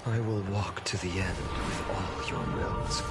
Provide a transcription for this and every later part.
I will walk to the end with all your wills.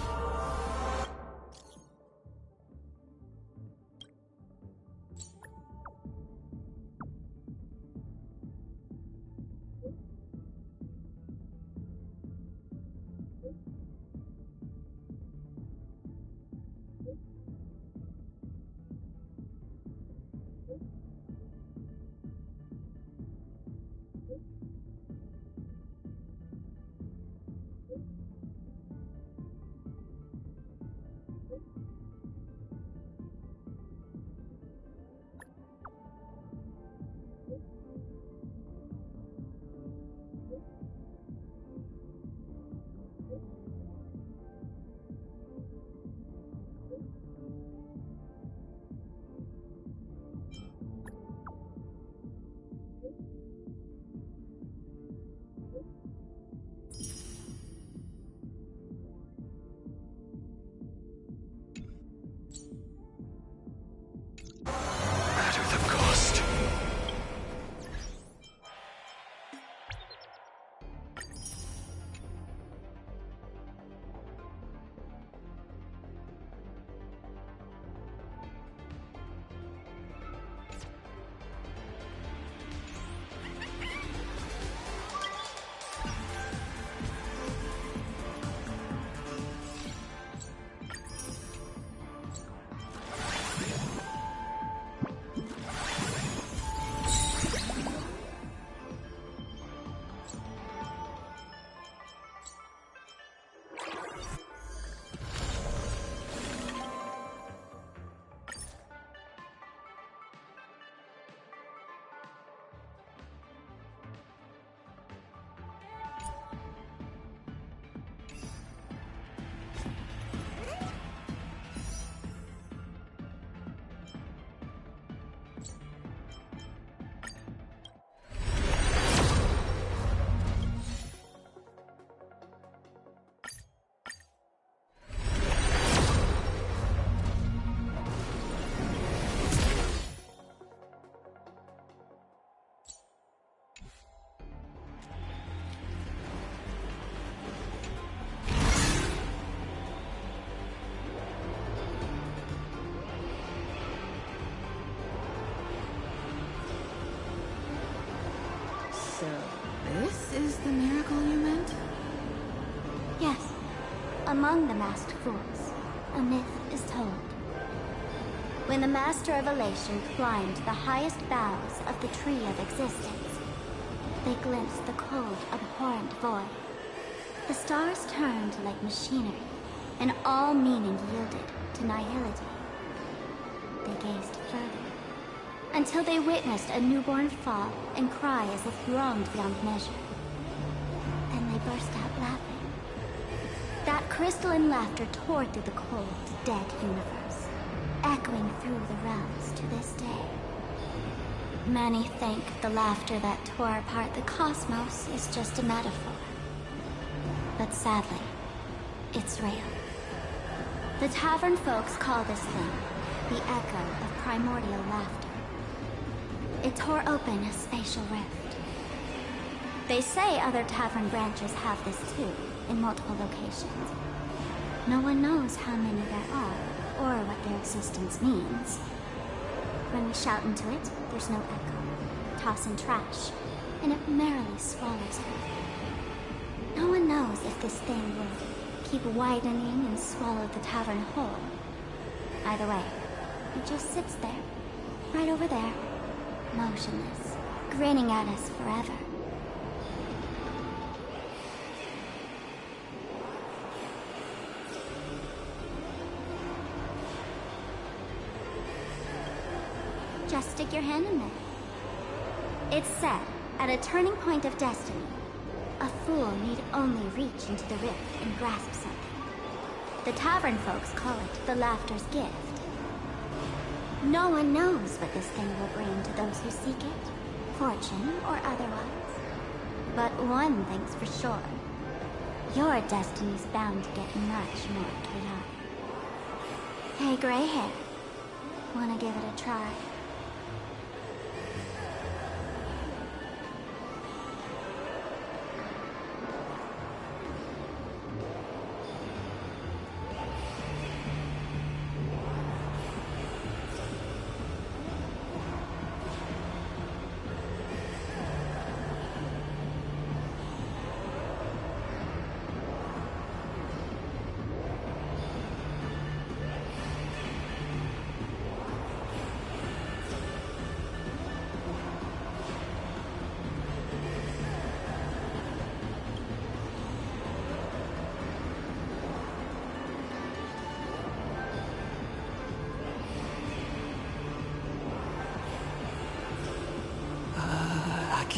Matter the cost. So, this is the miracle you meant? Yes. Among the masked fools, a myth is told. When the Master of Elation climbed the highest boughs of the Tree of Existence, they glimpsed the cold, abhorrent void. The stars turned like machinery, and all meaning yielded to nihility. They gazed further, until they witnessed a newborn fall and cry as if wronged beyond measure. Then they burst out laughing. That crystalline laughter tore through the cold, dead universe, echoing through the realms to this day. Many think the laughter that tore apart the cosmos is just a metaphor. But sadly, it's real. The tavern folks call this thing the echo of primordial laughter. It tore open a spatial rift. They say other tavern branches have this too, in multiple locations. No one knows how many there are, or what their existence means. When we shout into it, there's no echo. Toss in trash, and it merrily swallows it. No one knows if this thing will keep widening and swallow the tavern whole. Either way, it just sits there, right over there, motionless, grinning at us forever. Just stick your hand in there. It's said, at a turning point of destiny, a fool need only reach into the rift and grasp something. The tavern folks call it the laughter's gift. No one knows what this thing will bring to those who seek it, fortune or otherwise. But one thing's for sure. Your destiny's bound to get much more chaotic. Hey, gray hair. Wanna give it a try?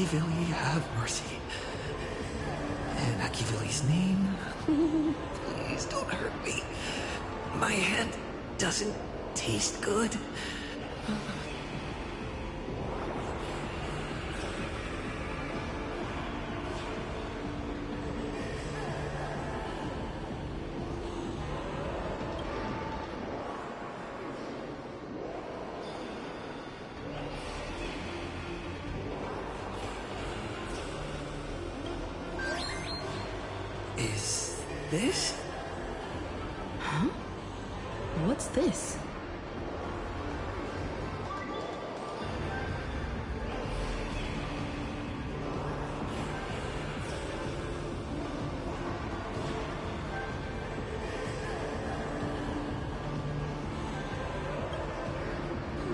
Akivili, have mercy. In Akivili's name, please don't hurt me. My hand doesn't taste good. Is this? Huh? What's this?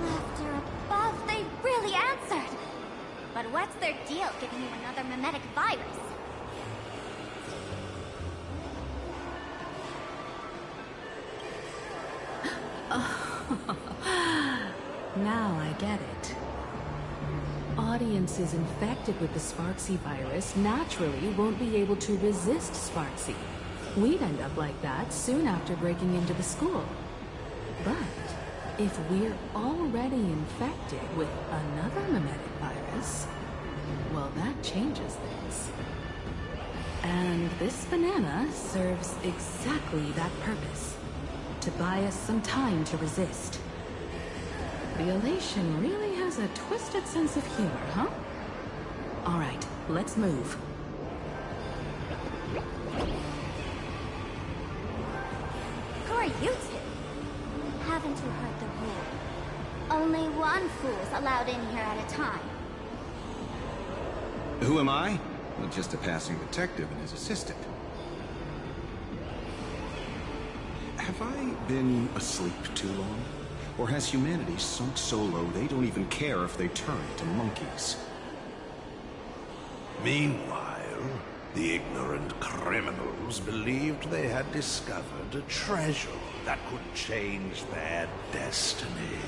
Laughter above, they really answered! But what's their deal giving you another mimetic virus? Now I get it. Audiences infected with the Sparksy virus naturally won't be able to resist Sparksy. We'd end up like that soon after breaking into the school. But if we're already infected with another mimetic virus, well, that changes things. And this banana serves exactly that purpose. To buy us some time to resist. The elation really has a twisted sense of humor, huh? All right, let's move. Who are you two? Haven't you heard the rule? Only one fool's allowed in here at a time. Who am I? Well, just a passing detective and his assistant. Have I been asleep too long? Or has humanity sunk so low they don't even care if they turn into monkeys? Meanwhile, the ignorant criminals believed they had discovered a treasure that could change their destiny,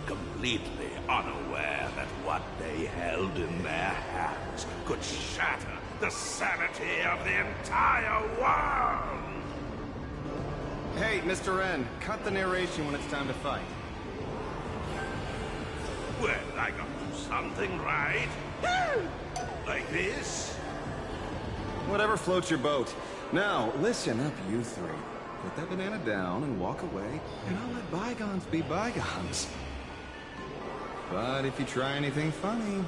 completely unaware that what they held in their hands could shatter the sanity of the entire world! Hey, Mr. N, cut the narration when it's time to fight. Well, I got to do something, right? Like this? Whatever floats your boat. Now, listen up, you three. Put that banana down and walk away, and I'll let bygones be bygones. But if you try anything funny...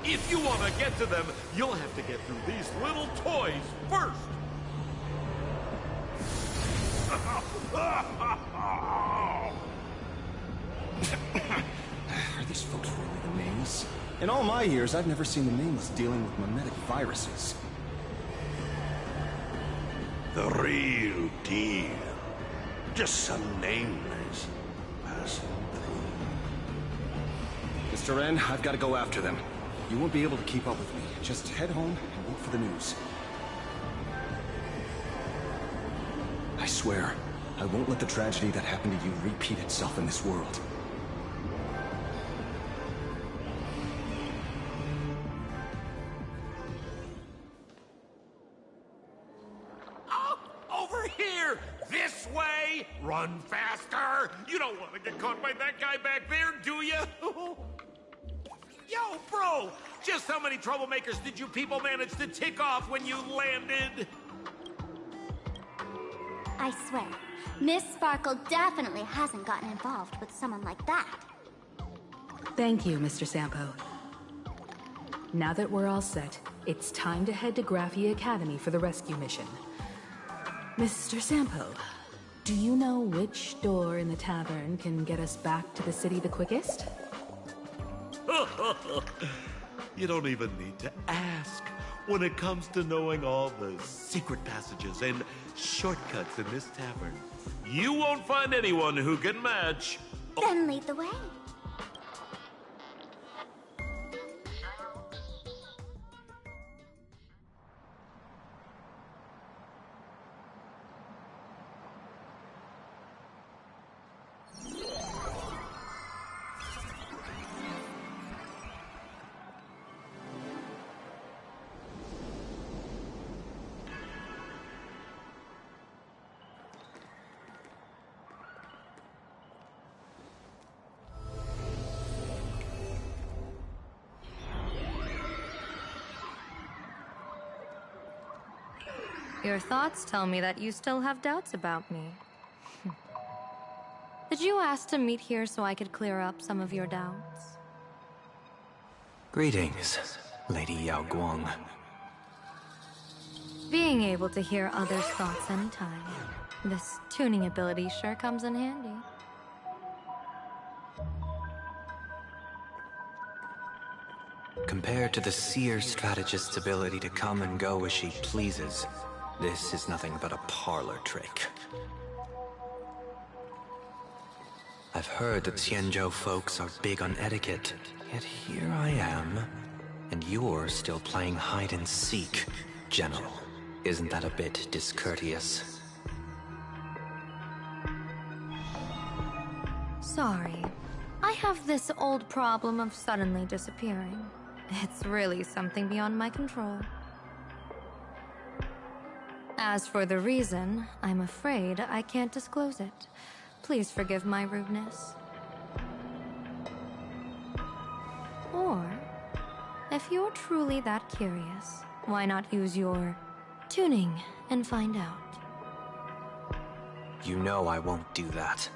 If you want to get to them, you'll have to get through these little toys first! Are these folks really the nameless? In all my years, I've never seen the nameless dealing with mimetic viruses. The real deal. Just some nameless passing through. Mr. N, I've got to go after them. You won't be able to keep up with me. Just head home and wait for the news. I swear, I won't let the tragedy that happened to you repeat itself in this world. Over here! This way! Run faster! You don't want to get caught by that guy back there, do you? Yo, bro! Just how many troublemakers did you people manage to tick off when you landed? I swear, Miss Sparkle definitely hasn't gotten involved with someone like that. Thank you, Mr. Sampo. Now that we're all set, it's time to head to Graphia Academy for the rescue mission. Mr. Sampo, do you know which door in the tavern can get us back to the city the quickest? You don't even need to ask when it comes to knowing all the secret passages and shortcuts in this tavern. You won't find anyone who can match. Then lead the way. Your thoughts tell me that you still have doubts about me. Did you ask to meet here so I could clear up some of your doubts? Greetings, Lady Yao Guang. Being able to hear others' thoughts anytime. This tuning ability sure comes in handy. Compared to the seer strategist's ability to come and go as she pleases, this is nothing but a parlor trick. I've heard that Xianzhou folks are big on etiquette, yet here I am, and you're still playing hide and seek, General. Isn't that a bit discourteous? Sorry. I have this old problem of suddenly disappearing. It's really something beyond my control. As for the reason, I'm afraid I can't disclose it. Please forgive my rudeness. Or, if you're truly that curious, why not use your tuning and find out? You know I won't do that.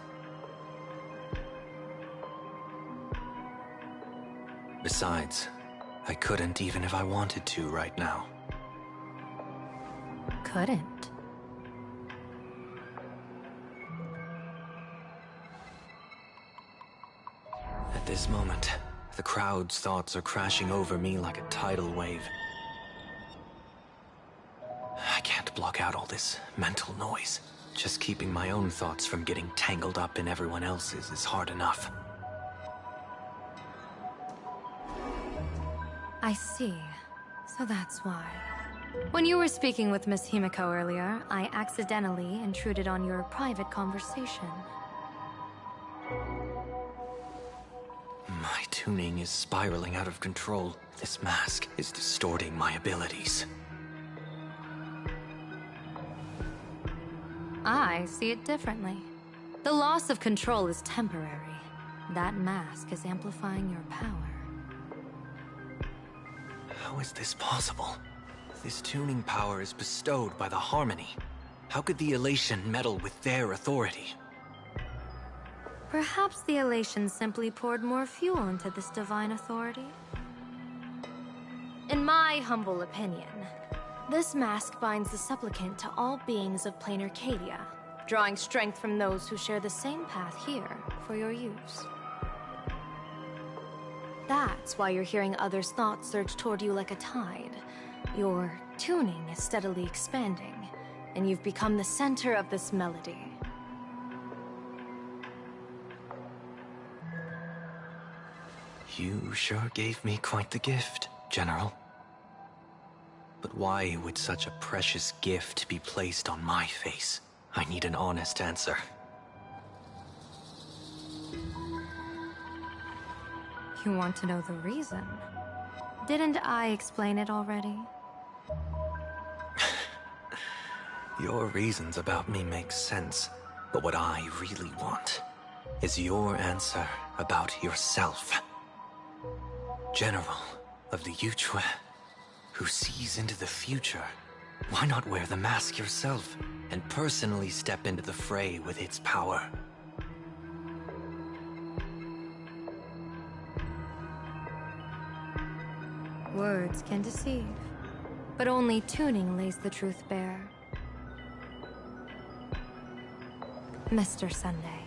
Besides, I couldn't even if I wanted to right now. Couldn't. At this moment, the crowd's thoughts are crashing over me like a tidal wave. I can't block out all this mental noise. Just keeping my own thoughts from getting tangled up in everyone else's is hard enough. I see. So that's why. When you were speaking with Miss Himiko earlier, I accidentally intruded on your private conversation. My tuning is spiraling out of control. This mask is distorting my abilities. I see it differently. The loss of control is temporary. That mask is amplifying your power. How is this possible? This tuning power is bestowed by the Harmony. How could the Elation meddle with their authority? Perhaps the Elation simply poured more fuel into this divine authority? In my humble opinion, this mask binds the supplicant to all beings of plain Arcadia, drawing strength from those who share the same path here for your use. That's why you're hearing others' thoughts surge toward you like a tide. Your tuning is steadily expanding, and you've become the center of this melody. You sure gave me quite the gift, General. But why would such a precious gift be placed on my face? I need an honest answer. You want to know the reason? Didn't I explain it already? Your reasons about me make sense, but what I really want is your answer about yourself. General of the Yuchue, who sees into the future. Why not wear the mask yourself and personally step into the fray with its power? Words can deceive, but only tuning lays the truth bare. Mr. Sunday,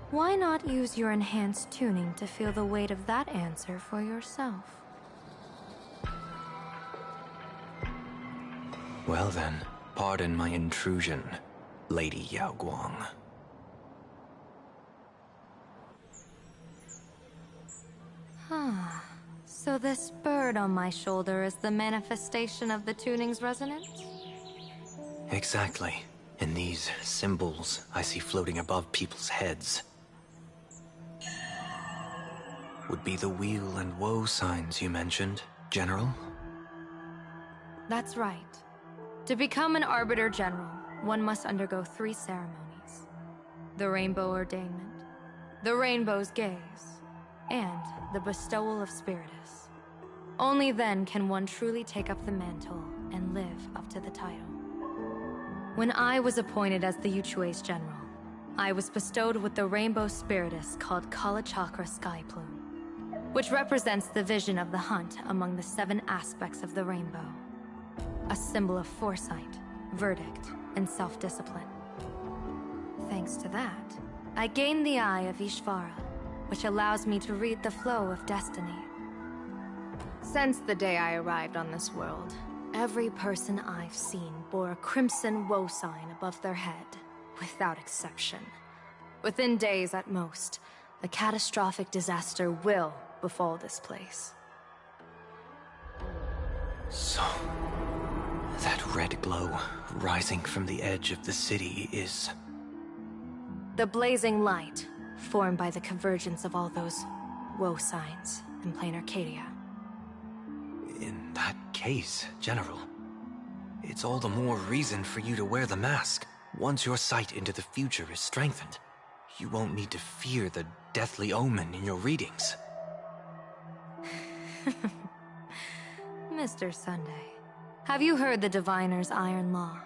why not use your enhanced tuning to feel the weight of that answer for yourself? Well then, pardon my intrusion, Lady Yao Guang. So this bird on my shoulder is the manifestation of the tuning's resonance? Exactly. And these symbols I see floating above people's heads would be the weal and woe signs you mentioned, General? That's right. To become an Arbiter General, one must undergo 3 ceremonies. The Rainbow Ordainment, the Rainbow's Gaze, and the Bestowal of Spiritus. Only then can one truly take up the mantle and live up to the title. When I was appointed as the Yuchue's general, I was bestowed with the rainbow spiritus called Kalachakra Sky Plume, which represents the vision of the hunt among the 7 aspects of the rainbow. A symbol of foresight, verdict, and self-discipline. Thanks to that, I gained the Eye of Ishvara, which allows me to read the flow of destiny. Since the day I arrived on this world, every person I've seen bore a crimson woe sign above their head, without exception. Within days at most, a catastrophic disaster will befall this place. So, that red glow rising from the edge of the city is... The blazing light, formed by the convergence of all those woe signs in plain Arcadia. In that case, General, it's all the more reason for you to wear the mask. Once your sight into the future is strengthened, you won't need to fear the deathly omen in your readings. Mr. Sunday, have you heard the diviner's iron law?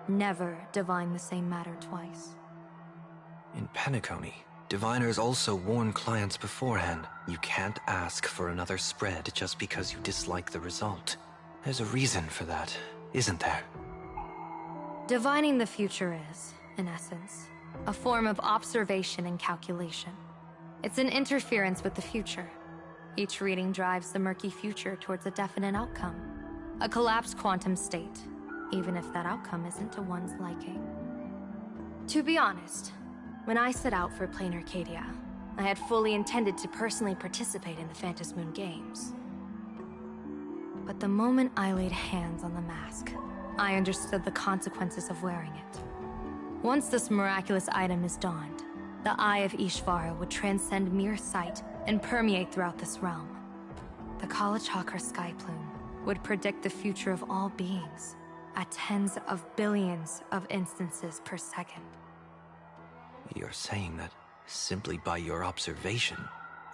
Never divine the same matter twice. In Penacony, diviners also warn clients beforehand. You can't ask for another spread just because you dislike the result. There's a reason for that, isn't there? Divining the future is, in essence, a form of observation and calculation. It's an interference with the future. Each reading drives the murky future towards a definite outcome. A collapsed quantum state, even if that outcome isn't to one's liking. To be honest, when I set out for Plain Arcadia, I had fully intended to personally participate in the Phantom Moon Games. But the moment I laid hands on the mask, I understood the consequences of wearing it. Once this miraculous item is donned, the Eye of Ishvara would transcend mere sight and permeate throughout this realm. The Kalachakra Sky Plume would predict the future of all beings at tens of billions of instances per second. You're saying that simply by your observation,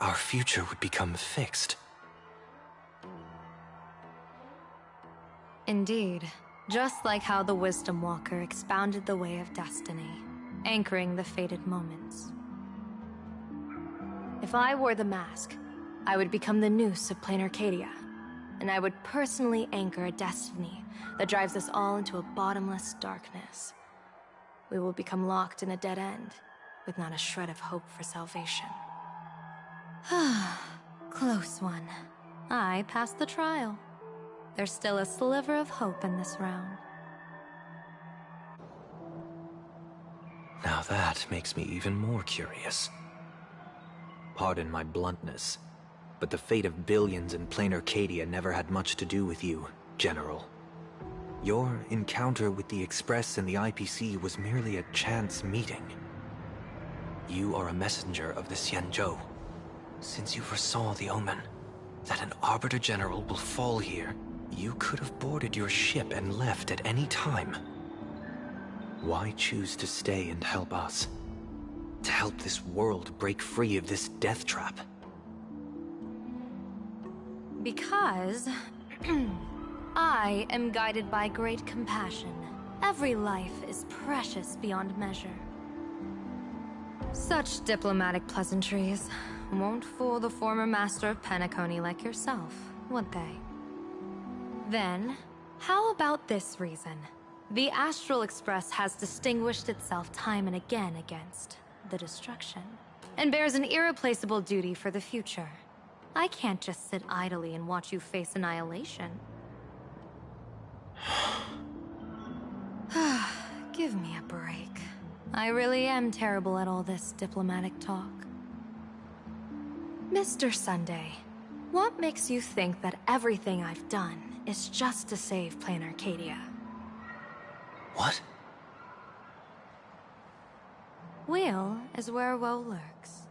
our future would become fixed. Indeed, just like how the Wisdom Walker expounded the way of destiny, anchoring the fated moments. If I wore the mask, I would become the noose of Plain Arcadia, and I would personally anchor a destiny that drives us all into a bottomless darkness. We will become locked in a dead end, with not a shred of hope for salvation. Close one. I passed the trial. There's still a sliver of hope in this round. Now that makes me even more curious. Pardon my bluntness, but the fate of billions in Plain Arcadia never had much to do with you, General. Your encounter with the Express and the IPC was merely a chance meeting. You are a messenger of the Xianzhou. Since you foresaw the omen, that an Arbiter General will fall here, you could have boarded your ship and left at any time. Why choose to stay and help us? To help this world break free of this death trap? Because I am guided by great compassion. Every life is precious beyond measure. Such diplomatic pleasantries won't fool the former master of Penacony like yourself, would they? Then, how about this reason? The Astral Express has distinguished itself time and again against the destruction, and bears an irreplaceable duty for the future. I can't just sit idly and watch you face annihilation. Give me a break. I really am terrible at all this diplomatic talk. Mr. Sunday, what makes you think that everything I've done is just to save Plain Arcadia? What? Weal is where woe lurks.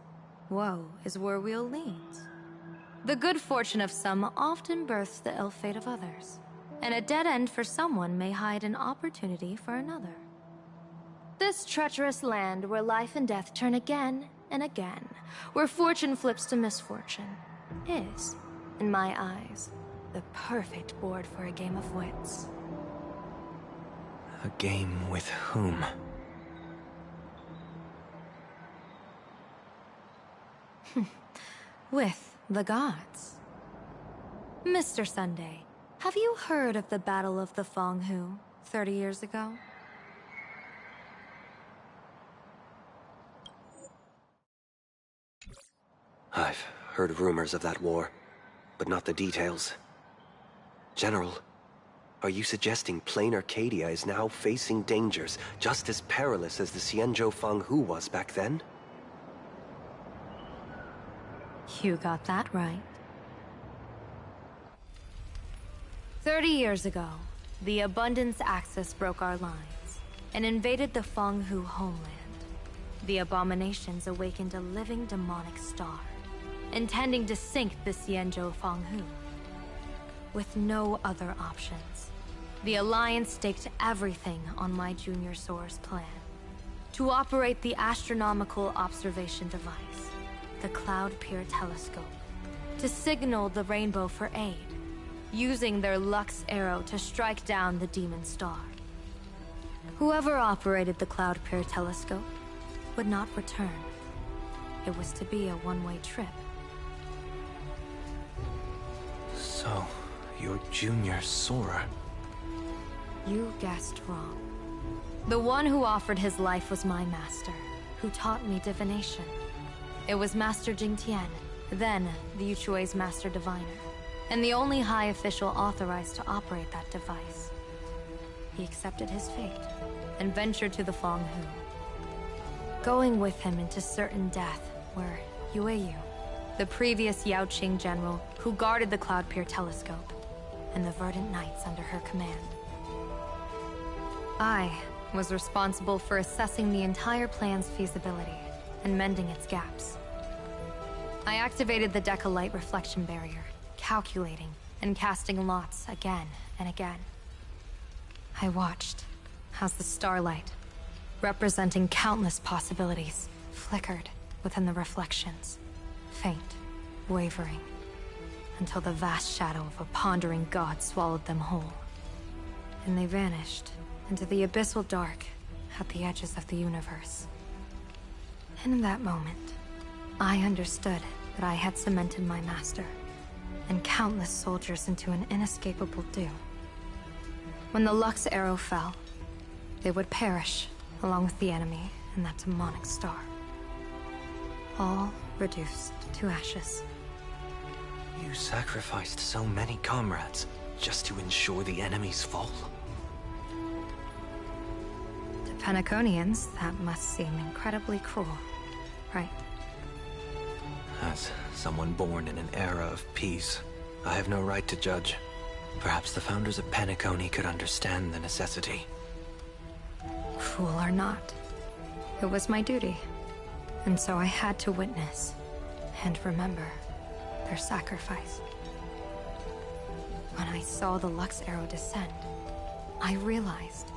Woe is where weal leads. The good fortune of some often births the ill fate of others, and a dead end for someone may hide an opportunity for another. This treacherous land where life and death turn again and again, where fortune flips to misfortune, is, in my eyes, the perfect board for a game of wits. A game with whom? With the gods. Mr. Sunday, have you heard of the Battle of the Fonghu 30 years ago? I've heard rumors of that war, but not the details. General, are you suggesting plain Arcadia is now facing dangers just as perilous as the Xianzhou Fanghu was back then? You got that right. 30 years ago, the Abundance Axis broke our lines and invaded the Fanghu homeland. The abominations awakened a living demonic star, intending to sink the Xianzhou Fanghu. With no other options, the Alliance staked everything on my Junior Soar's plan to operate the astronomical observation device, the Cloud Pier Telescope, to signal the Rainbow for aid, using their Lux Arrow to strike down the Demon Star. Whoever operated the Cloud Pier Telescope would not return. It was to be a one-way trip. So, you're Junior Soar. You guessed wrong. The one who offered his life was my master, who taught me divination. It was Master Jingtian, then the Yuchui's Master Diviner, and the only high official authorized to operate that device. He accepted his fate and ventured to the Fanghu, going with him into certain death were Yueyu, the previous Yaoqing general who guarded the Cloud Pier Telescope, and the Verdant Knights under her command. I was responsible for assessing the entire plan's feasibility and mending its gaps. I activated the Decalite reflection barrier, calculating and casting lots again and again. I watched as the starlight, representing countless possibilities, flickered within the reflections, faint, wavering, until the vast shadow of a pondering god swallowed them whole. And they vanished into the abyssal dark at the edges of the universe. And in that moment, I understood that I had cemented my master and countless soldiers into an inescapable doom. When the Lux Arrow fell, they would perish along with the enemy and that demonic star. All reduced to ashes. You sacrificed so many comrades just to ensure the enemy's fall. To Penaconians, that must seem incredibly cruel, right? As someone born in an era of peace, I have no right to judge. Perhaps the founders of Penacony could understand the necessity. Fool or not, it was my duty. And so I had to witness and remember their sacrifice. When I saw the Lux Arrow descend, I realized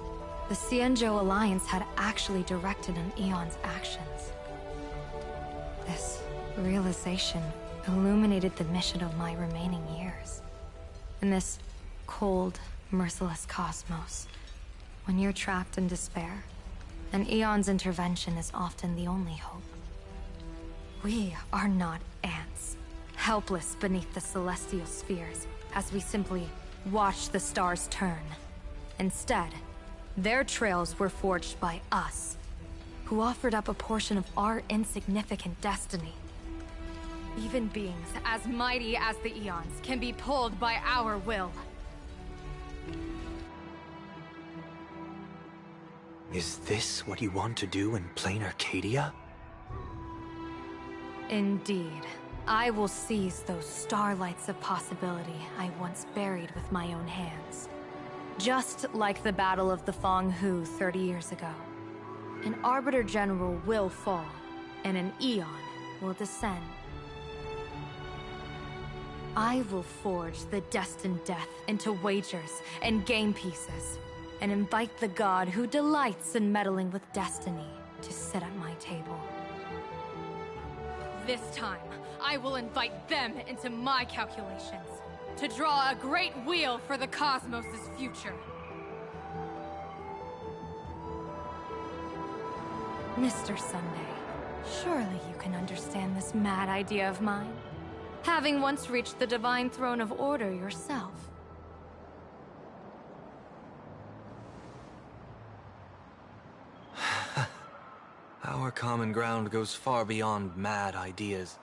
the Xianzhou Alliance had actually directed an Aeon's actions. This realization illuminated the mission of my remaining years. In this cold, merciless cosmos, when you're trapped in despair, an Aeon's intervention is often the only hope. We are not ants, helpless beneath the celestial spheres as we simply watch the stars turn. Instead, their trails were forged by us, who offered up a portion of our insignificant destiny. Even beings as mighty as the Eons can be pulled by our will. Is this what you want to do in plain Arcadia? Indeed. I will seize those starlights of possibility I once buried with my own hands. Just like the Battle of the Fanghu 30 years ago. An Arbiter General will fall, and an Aeon will descend. I will forge the destined death into wagers and game pieces, and invite the god who delights in meddling with destiny to sit at my table. This time, I will invite them into my calculations, to draw a great wheel for the cosmos' future. Mr. Sunday, surely you can understand this mad idea of mine, having once reached the divine throne of order yourself. Our common ground goes far beyond mad ideas.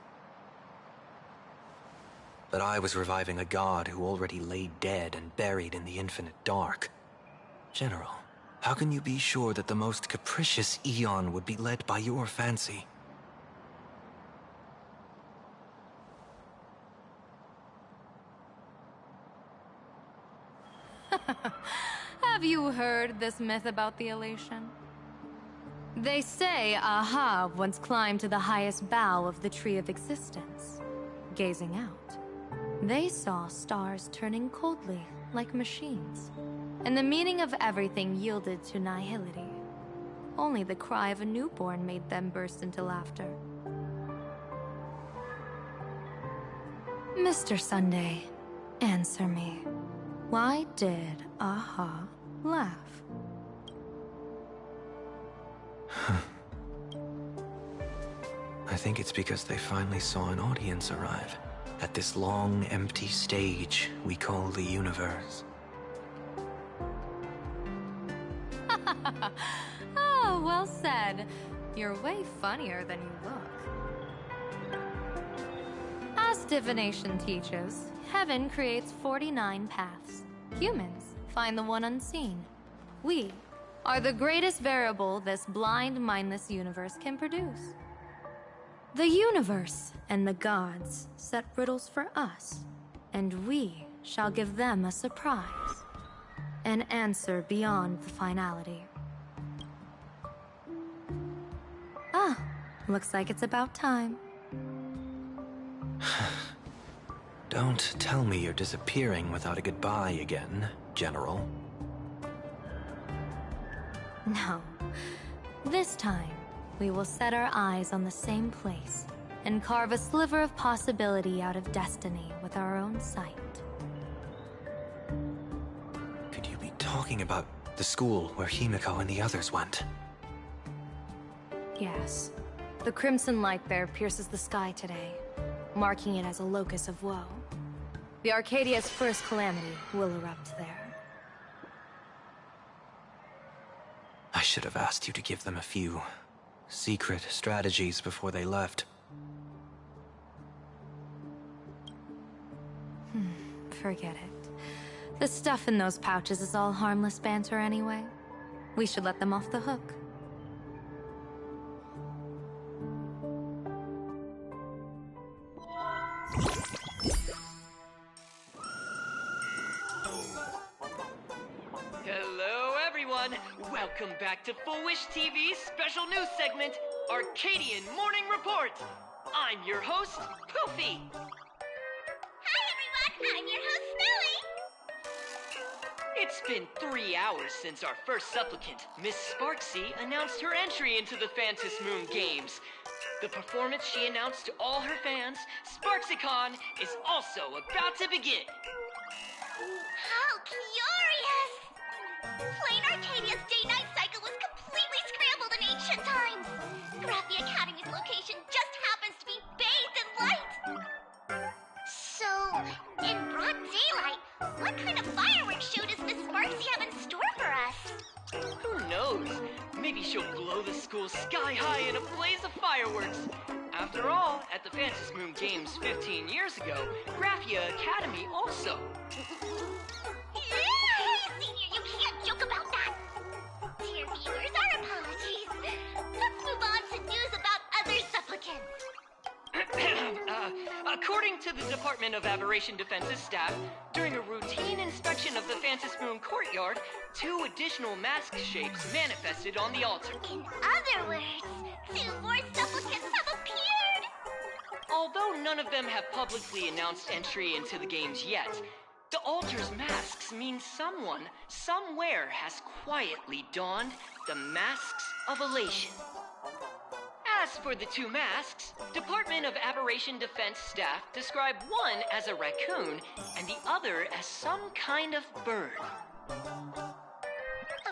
But I was reviving a god who already lay dead and buried in the infinite dark. General, how can you be sure that the most capricious Eon would be led by your fancy? Have you heard this myth about the elation? They say Ahab once climbed to the highest bough of the Tree of Existence. Gazing out, they saw stars turning coldly like machines, and the meaning of everything yielded to nihility. Only the cry of a newborn made them burst into laughter. Mr. Sunday, answer me. Why did Aha laugh? I think it's because they finally saw an audience arrive at this long, empty stage we call the universe. Oh, well said. You're way funnier than you look. As divination teaches, heaven creates 49 paths. Humans find the one unseen. We are the greatest variable this blind, mindless universe can produce. The universe and the gods set riddles for us, and we shall give them a surprise. An answer beyond the finality. Ah, looks like it's about time. Don't tell me you're disappearing without a goodbye again, General. No. This time, we will set our eyes on the same place and carve a sliver of possibility out of destiny with our own sight. Could you be talking about the school where Himiko and the others went? Yes. The crimson light there pierces the sky today, marking it as a locus of woe. The Arcadia's first calamity will erupt there. I should have asked you to give them a few secret strategies before they left. Forget it. The stuff in those pouches is all harmless banter anyway. We should let them off the hook. Hello, everyone. Welcome back to Full Wish TV's special news segment, Arcadian Morning Report. I'm your host, Poofy. Hi, everyone! I'm your host, Snowy! It's been 3 hours since our first supplicant, Miss Sparksy, announced her entry into the Phantom Moon Games. The performance she announced to all her fans, SparksyCon, is also about to begin. How curious! Plain Arcadia's day-night cycle was completely scrambled in ancient times. Graphia Academy's location just happens to be bathed in light. So, in broad daylight, what kind of fireworks show does Miss Sparksy have in store for us? Who knows? Maybe she'll blow the school sky high in a blaze of fireworks. After all, at the Phantom Moon Games 15 years ago, Graphia Academy also. Hey, Senior, you can't joke about that! Dear viewers, our apologies. Let's move on to news about other supplicants. According to the Department of Aberration Defense's staff, during a routine inspection of the Phantom Moon courtyard, 2 additional mask shapes manifested on the altar. In other words, 2 more supplicants have appeared! Although none of them have publicly announced entry into the games yet, the altar's masks mean someone, somewhere has quietly donned the masks of elation. As for the 2 masks, Department of Aberration Defense staff describe one as a raccoon and the other as some kind of bird. A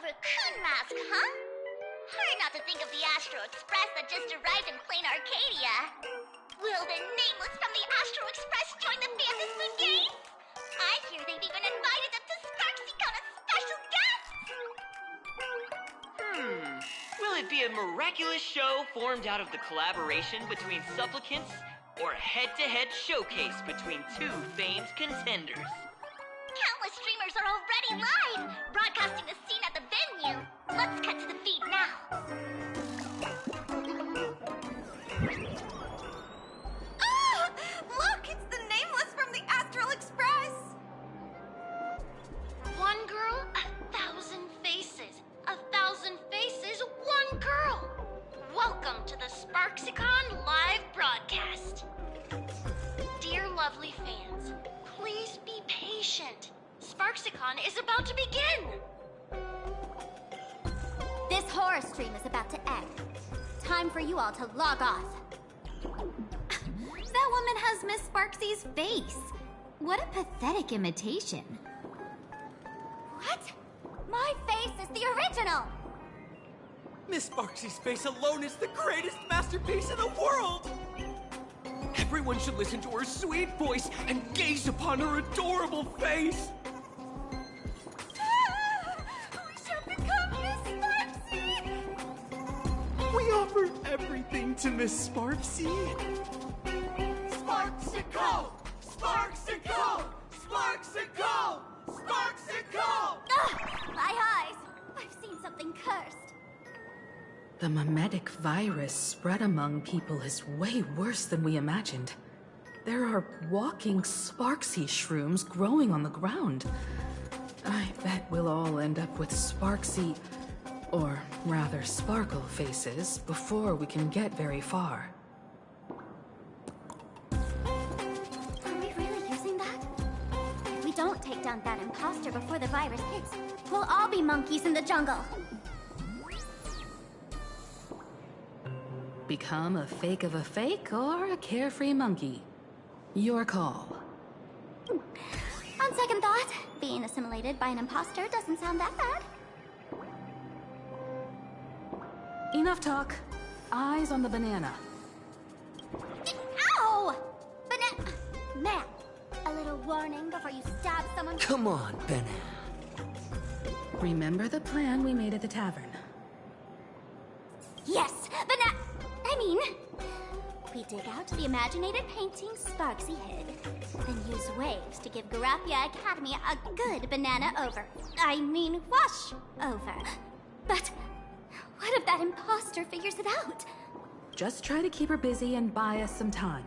raccoon mask, huh? Hard not to think of the Astro Express that just arrived in plain Arcadia. Will the Nameless from the Astro Express join the Phantasm Moon Games? I hear they've even invited them to SparksyCon as special guests! Will it be a miraculous show formed out of the collaboration between supplicants, or a head-to-head showcase between two famed contenders? Countless streamers are already live, broadcasting the scene at the venue. Let's cut to the feed now. Ah! Look, it's the Nameless from the Astral Express! One girl, 1,000 faces. 1,000 faces, one girl. Welcome to the SparksyCon live broadcast. Dear lovely fans, please be patient. SparksyCon is about to begin. This horror stream is about to end. Time for you all to log off. That woman has Miss Sparksy's face. What a pathetic imitation. What? My face is the original! Miss Sparksy's face alone is the greatest masterpiece in the world! Everyone should listen to her sweet voice and gaze upon her adorable face! We shall become Miss Sparksy! We offer everything to Miss Sparksy! Sparksicle! Sparksicle! Sparksicle! Sparksicle! My eyes! I've seen something cursed. The mimetic virus spread among people is way worse than we imagined. There are walking Sparksy shrooms growing on the ground. I bet we'll all end up with Sparksy, or rather Sparkle faces, before we can get very far. Are we really using that? If we don't take down that imposter before the virus hits, we'll all be monkeys in the jungle. Become a fake of a fake or a carefree monkey. Your call. On second thought, being assimilated by an imposter doesn't sound that bad. Enough talk. Eyes on the banana. Ow! Man, a little warning before you stab someone. Come on, banana. Remember the plan we made at the tavern. Yes, we dig out the imaginated painting Sparksy hid, then use waves to give Garapia Academy a good banana wash over. But what if that imposter figures it out? Just try to keep her busy and buy us some time.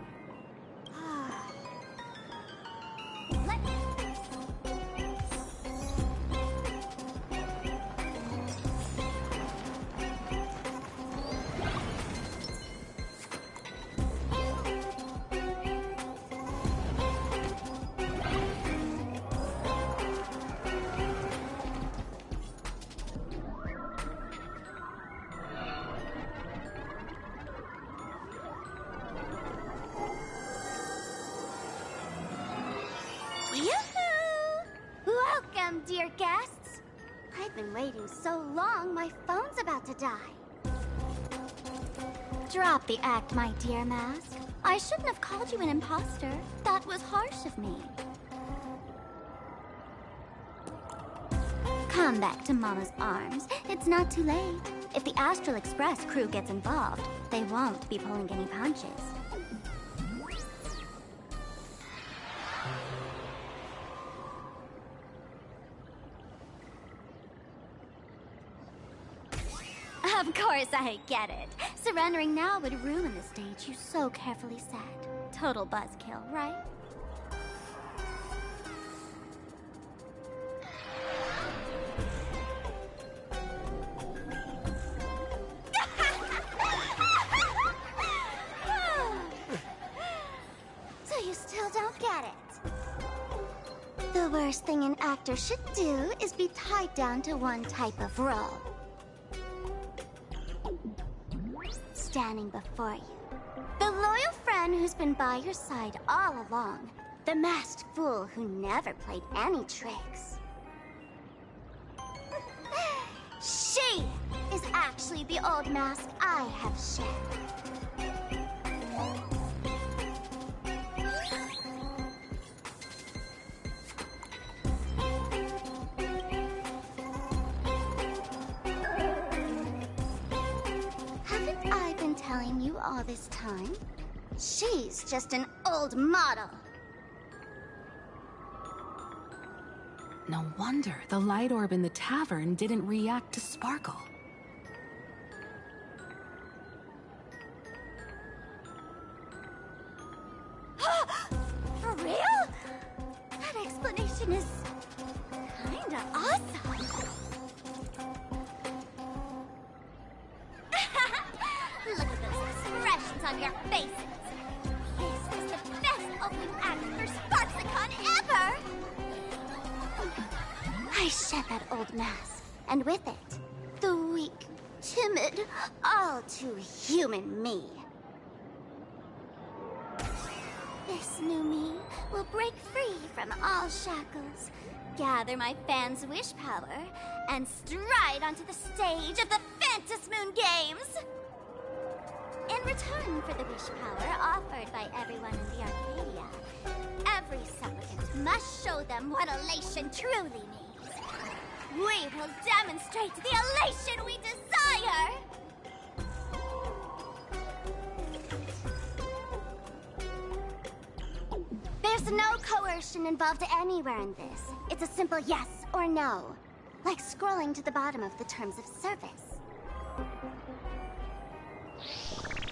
Welcome, dear guests. I've been waiting so long, my phone's about to die. Drop the act, my dear Mask. I shouldn't have called you an imposter. That was harsh of me. Come back to Mama's arms. It's not too late. If the Astral Express crew gets involved, they won't be pulling any punches. Of course I get it. Surrendering now would ruin the stage you so carefully set. Total buzzkill, right? So you still don't get it? The worst thing an actor should do is be tied down to one type of role. Standing before you, the loyal friend who's been by your side all along, the masked fool who never played any tricks. She is actually especially the old mask I have shed. Haven't I been telling you all this time? She's just an old model. No wonder the light orb in the tavern didn't react to Sparkle. For real? That explanation is kinda awesome. Look at those expressions on your faces. This is the best opening act for Sparksicon ever! I shed that old mask, and with it, the weak, timid, all too human me. This new me will break free from all shackles, gather my fans' wish power, and stride onto the stage of the Phantasmoon Moon Games! In return for the wish power offered by everyone in the Arcadia, every supplicant must show them what elation truly means. We will demonstrate the elation we desire! There's no coercion involved anywhere in this. It's a simple yes or no, like scrolling to the bottom of the terms of service.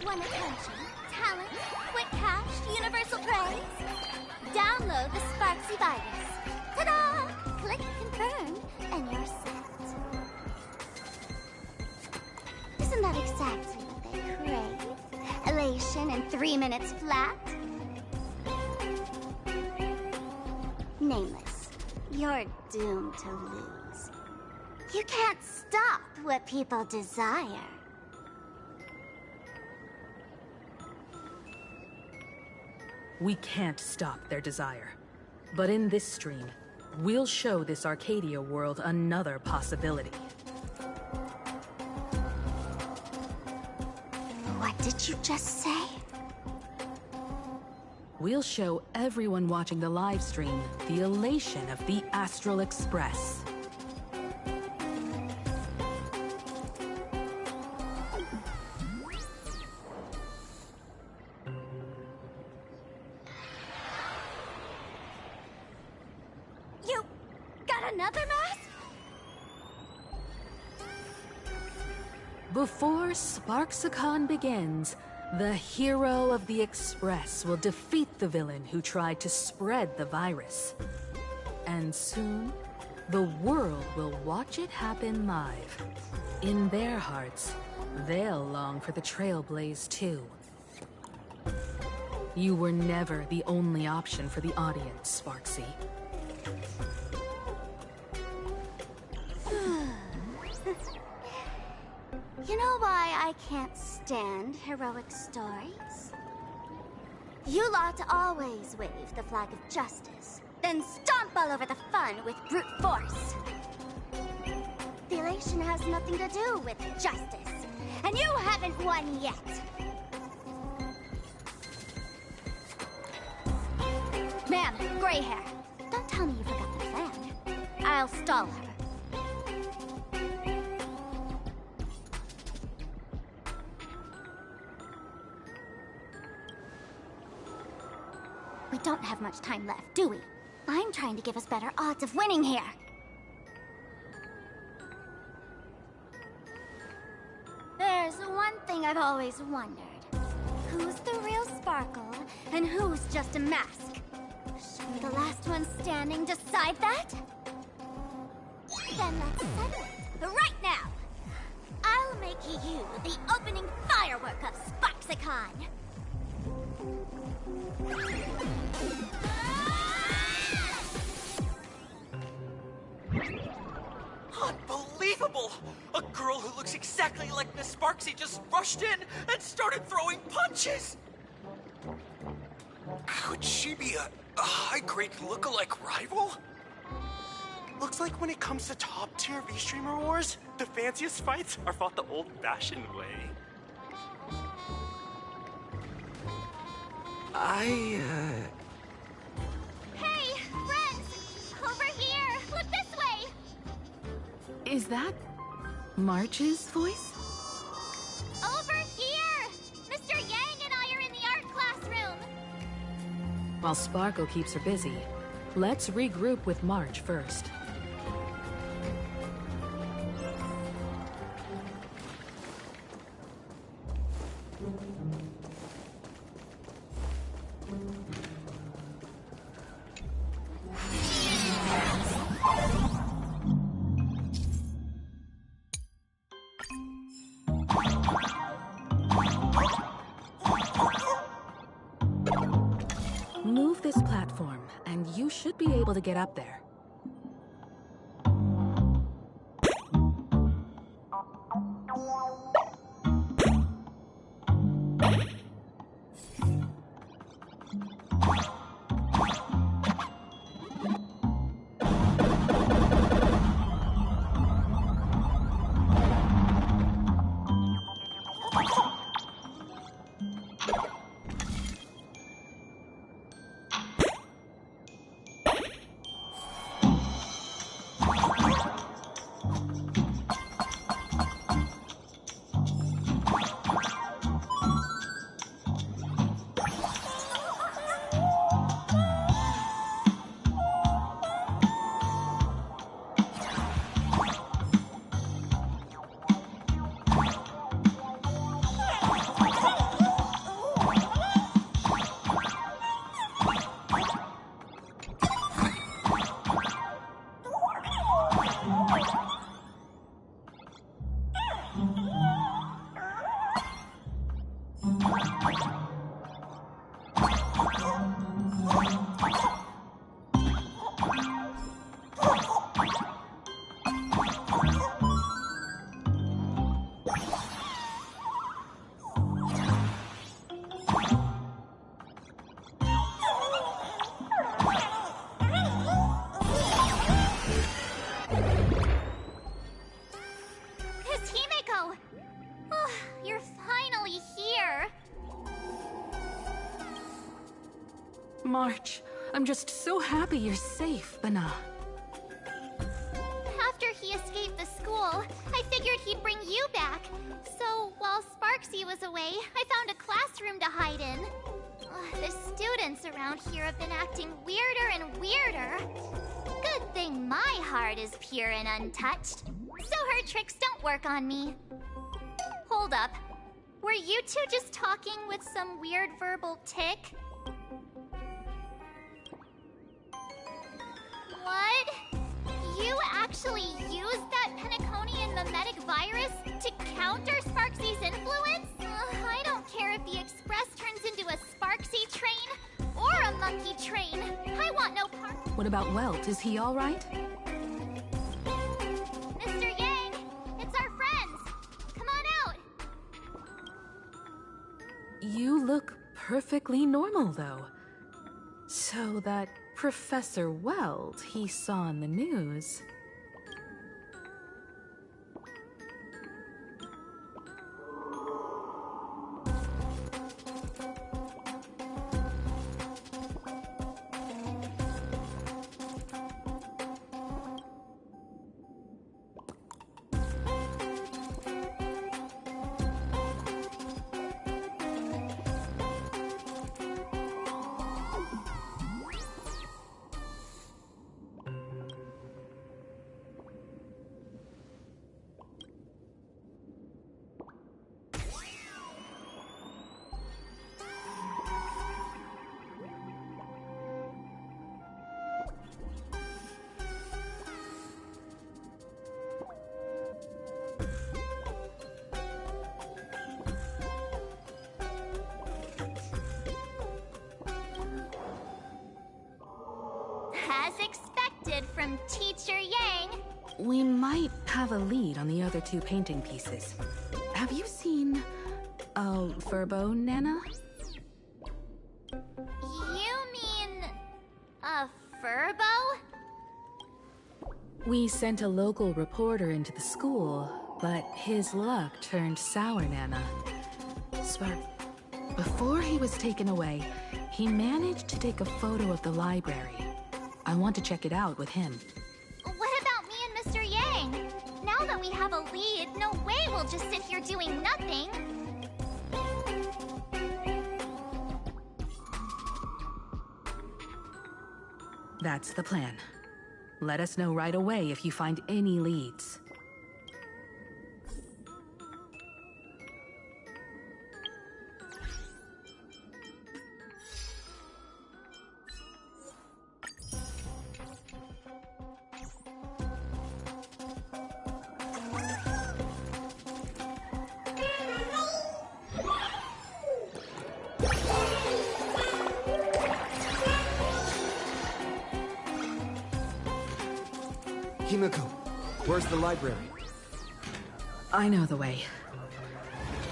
Want attention, talent, quick cash, universal praise? Download the Sparksy virus. Ta-da! Click confirm, and you're set. Isn't that exactly what they crave? Elation in 3 minutes flat? Nameless, you're doomed to lose. You can't stop what people desire. We can't stop their desire. But in this stream, we'll show this Arcadia world another possibility. What did you just say? We'll show everyone watching the live stream the elation of the Astral Express. You got another mask? Before Sparksicon begins, the hero of the Express will defeat the villain who tried to spread the virus. And soon, the world will watch it happen live. In their hearts, they'll long for the Trailblaze too. You were never the only option for the audience, Sparksy. You know why I can't stand heroic stories? You lot always wave the flag of justice, then stomp all over the fun with brute force. The elation has nothing to do with justice, and you haven't won yet. Ma'am, gray hair, don't tell me you forgot the plan. I'll stall her. We don't have much time left, do we? I'm trying to give us better odds of winning here. There's one thing I've always wondered. Who's the real Sparkle, and who's just a mask? Should the last one standing decide that? Then let's settle it, right now! I'll make you the opening firework of Sparksicon! Unbelievable! A girl who looks exactly like Miss Sparksy just rushed in and started throwing punches! Could she be a high-grade lookalike rival? Looks like when it comes to top-tier V-Streamer wars, The fanciest fights are fought the old-fashioned way. Hey, friends! Over here! Look this way! Is that March's voice? Over here! Mr. Yang and I are in the art classroom! While Sparkle keeps her busy, let's regroup with March first. Move this platform, and you should be able to get up there. March, I'm just so happy you're safe, Bana. After he escaped the school, I figured he'd bring you back. So, while Sparksy was away, I found a classroom to hide in. The students around here have been acting weirder and weirder. Good thing my heart is pure and untouched, so her tricks don't work on me. Hold up. Were you two just talking with some weird verbal tick? What? You actually used that Penaconian mimetic virus to counter Sparksy's influence? I don't care if the Express turns into a Sparksy train or a monkey train. I want no part. What about Welt? Is he all right? Mr. Yang, it's our friends. Come on out. You look perfectly normal, though. So that Professor Welt he saw in the news. As expected from Teacher Yang. We might have a lead on the other two painting pieces. Have you seen Furbo, Nana? You mean a Furbo? We sent a local reporter into the school, but his luck turned sour, Nana. Before he was taken away, he managed to take a photo of the library. I want to check it out with him. What about me and Mr. Yang? Now that we have a lead, no way we'll just sit here doing nothing. That's the plan. Let us know right away if you find any leads. Himiko, where's the library? I know the way.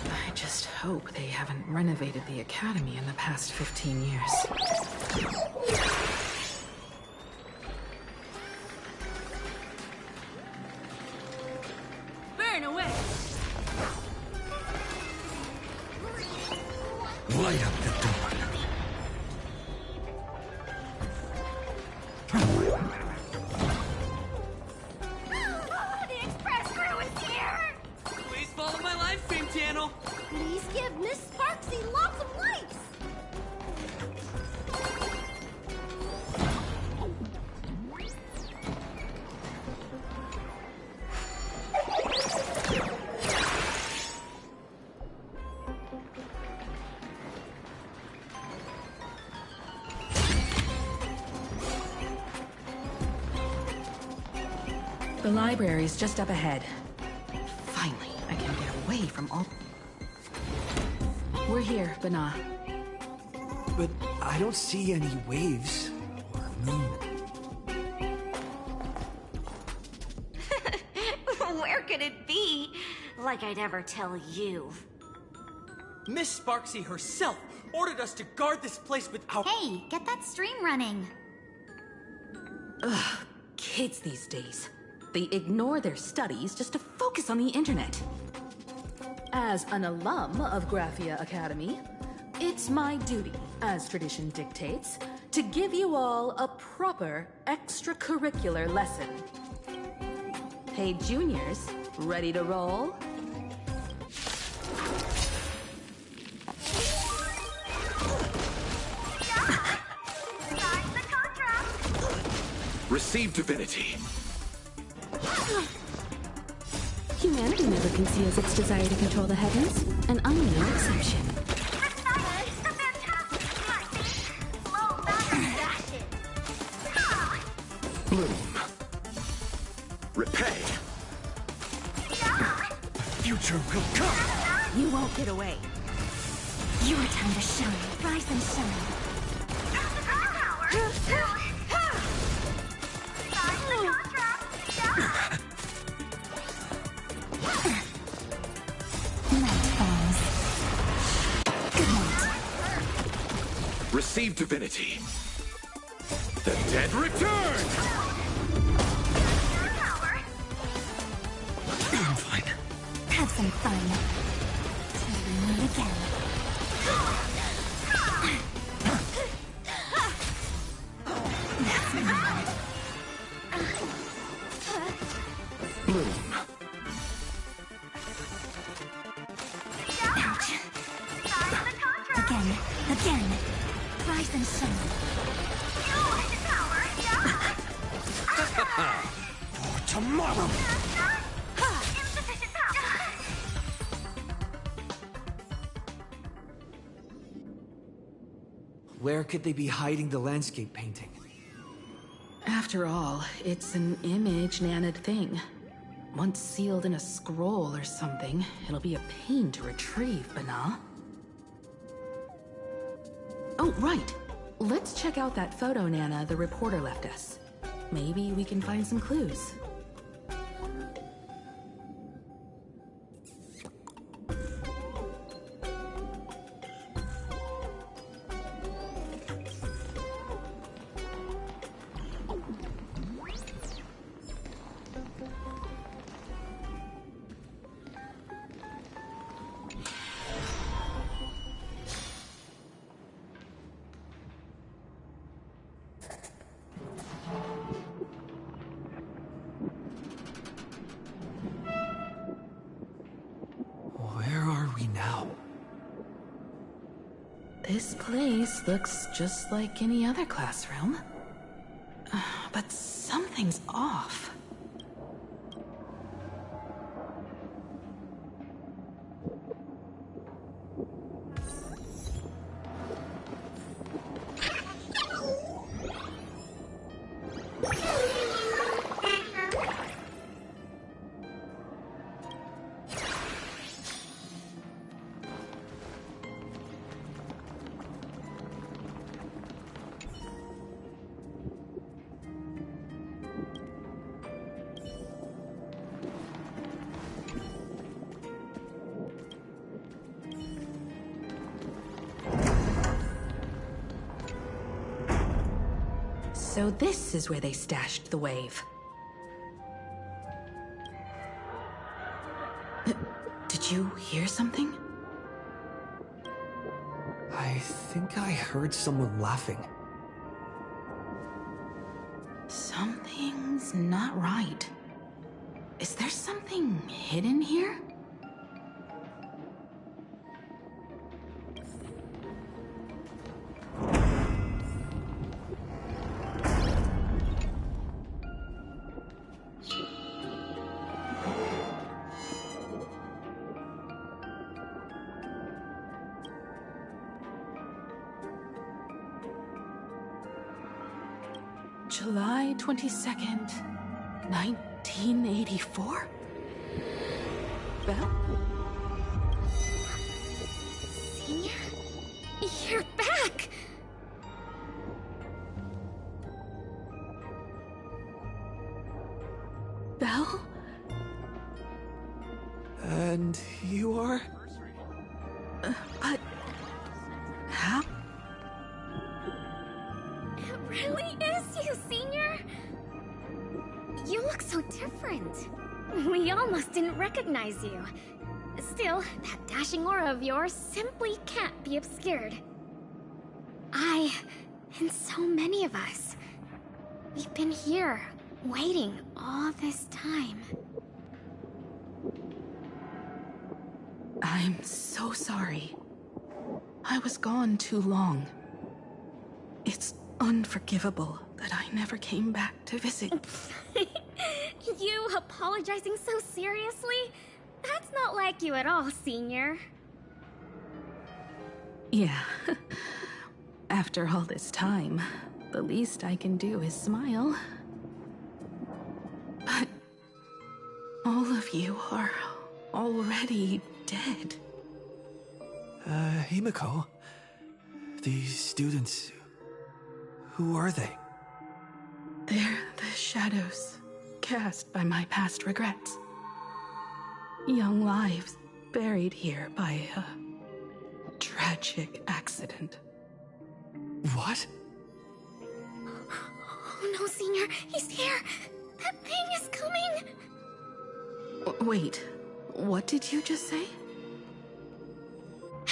I just hope they haven't renovated the academy in the past 15 years. Burn away! Light up the door. The express crew is here! Please follow my live stream channel. Please give Miss Sparksy lots of likes! The library's just up ahead. Finally, I can get away from all... We're here, Bana. But I don't see any waves or moon. Where could it be? Like I'd ever tell you. Miss Sparksy herself ordered us to guard this place with our... Hey, get that stream running. Ugh, kids these days. They ignore their studies just to focus on the internet. As an alum of Graphia Academy, it's my duty, as tradition dictates, to give you all a proper extracurricular lesson. Hey, juniors, ready to roll? Receive divinity. Humanity never conceals its desire to control the heavens, and I'm no exception. Bloom. Repay. The future will come. You won't get away. Your time to shine. Rise and shine. Receive divinity. The dead return! I'm fine. Have some fun. Till we meet again. That's mine. Bloom. Ouch. Again. Rise and shine. For tomorrow! Insufficient power! Where could they be hiding the landscape painting? After all, it's an image-nanted thing. Once sealed in a scroll or something, it'll be a pain to retrieve, Bana. Oh, right. Let's check out that photo Nana the reporter left us. Maybe we can find some clues. This place looks just like any other classroom. But something's off. So this is where they stashed the wave. Did you hear something? I think I heard someone laughing. Something's not right. Is there something hidden here? July 22nd, 1984? Belle? Senior? You're back! Belle? And you are? But... how? It really is you, Senior! You look so different. We almost didn't recognize you. Still, that dashing aura of yours simply can't be obscured. I, and so many of us, we've been here, waiting all this time. I'm so sorry. I was gone too long. It's unforgivable that I never came back to visit. You apologizing so seriously? That's not like you at all, Senior. Yeah. After all this time, the least I can do is smile. But all of you are already dead. Himiko? These students... who are they? They're the shadows cast by my past regrets. Young lives buried here by a tragic accident. What? Oh no, Senior, he's here! That thing is coming! Wait, what did you just say?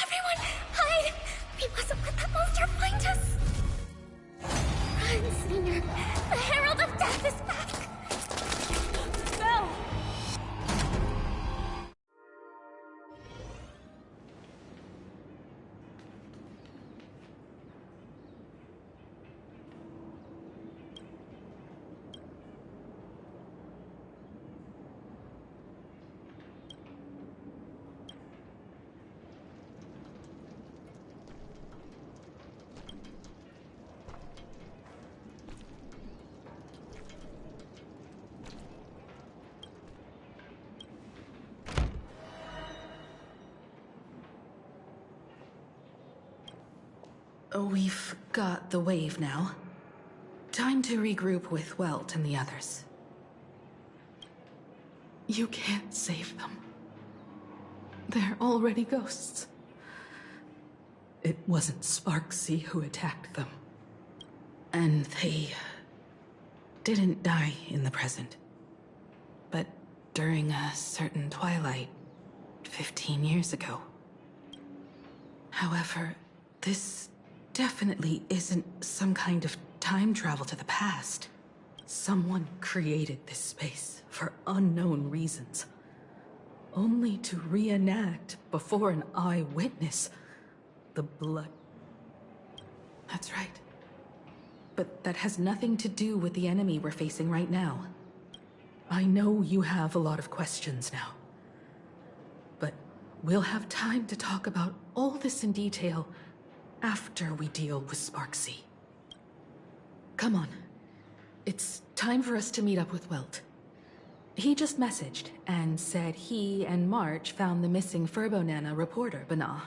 Everyone, hide! We mustn't let that monster find us! Run, Senior! The Herald of Death is back! Go! We've got the wave now. Time to regroup with Welt and the others. You can't save them. They're already ghosts. It wasn't Sparksy who attacked them. And they didn't die in the present. But during a certain twilight 15 years ago. However, this definitely isn't some kind of time travel to the past. Someone created this space for unknown reasons, only to reenact before an eyewitness the blood That's right. But that has nothing to do with the enemy we're facing right now. I know you have a lot of questions now. But we'll have time to talk about all this in detail after we deal with Sparksy. Come on. It's time for us to meet up with Welt. He just messaged and said he and March found the missing Furbonana reporter, Bana.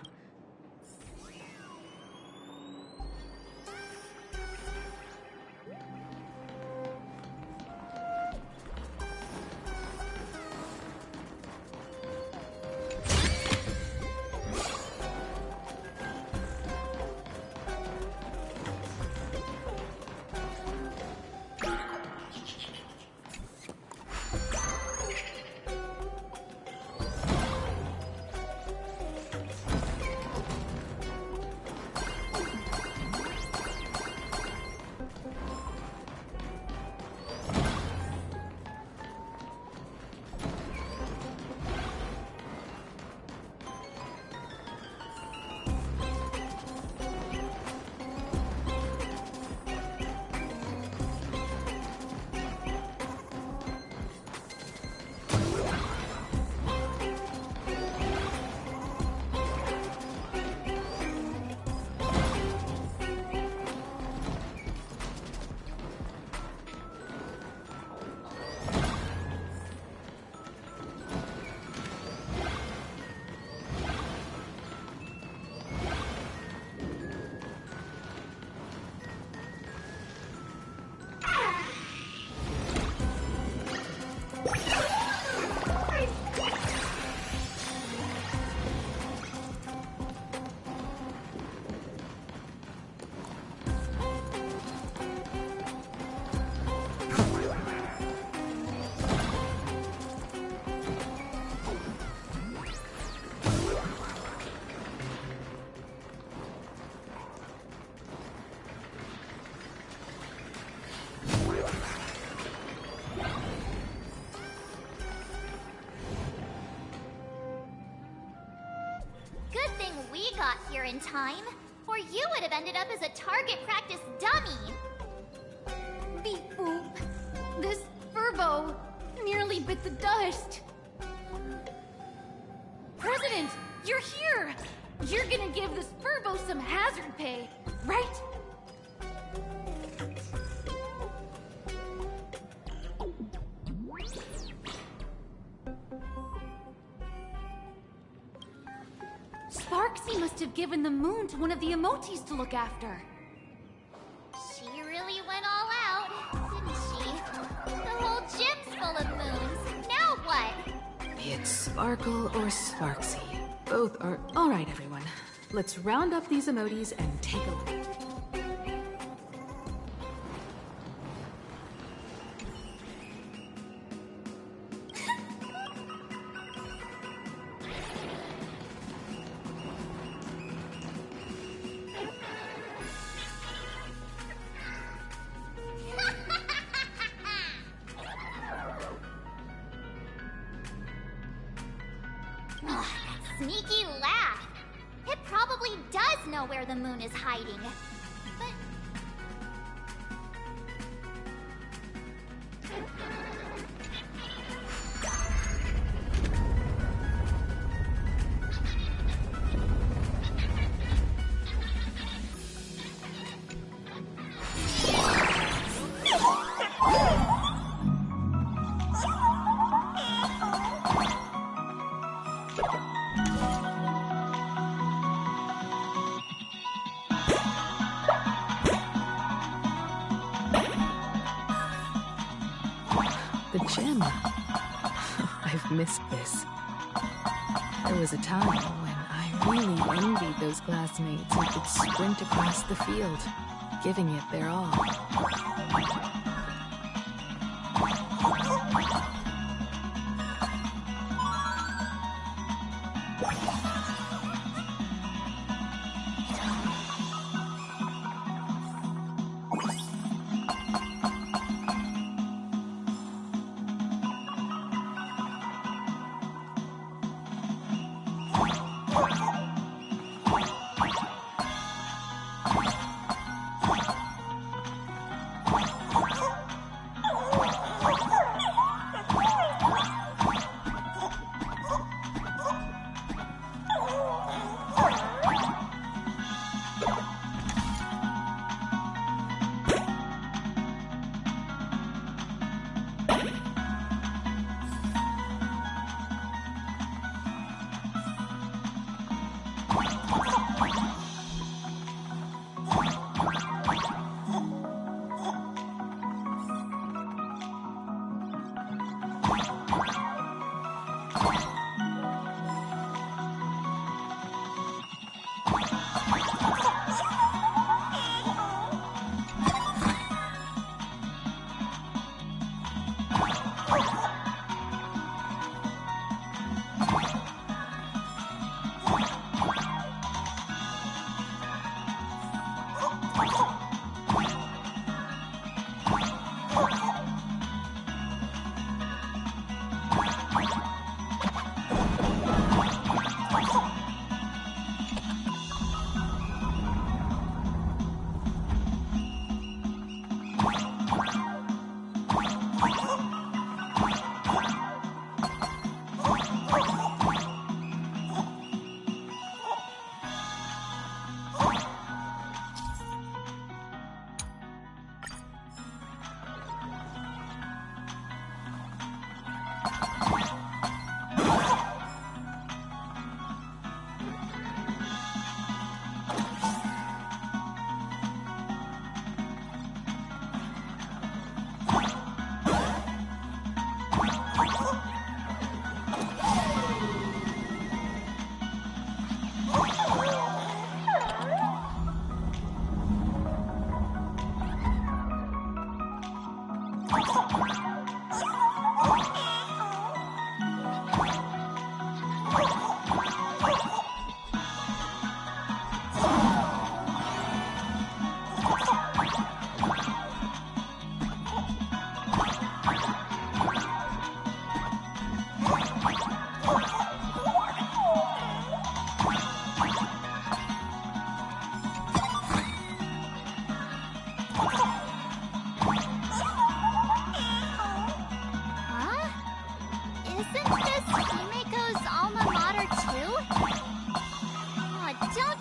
Here in time, or you would have ended up as a target practice dummy. Beep boop. This Furbo nearly bit the dust. President, you're here! You're gonna give this Furbo some hazard pay, right? Sparksy must have given the moon to one of the emotes to look after. She really went all out, didn't she? The whole gym's full of moons. Now what? It's Sparkle or Sparksy. Both are... Alright, everyone. Let's round up these emotes and take a look. Sneaky laugh. It probably does know where the moon is hiding. But... The gym. I've missed this. There was a time when I really envied those classmates who could sprint across the field, giving it their all.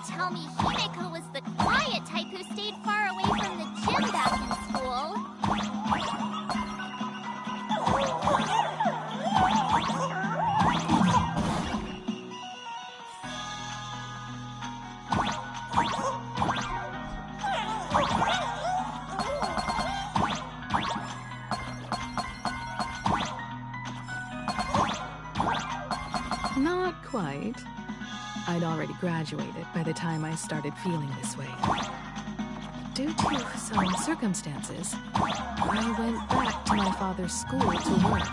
tell me Himeko was the quiet type who stayed far away from the gym back in school. Not quite. I'd already graduated by the time I started feeling this way. Due to some circumstances, I went back to my father's school to work.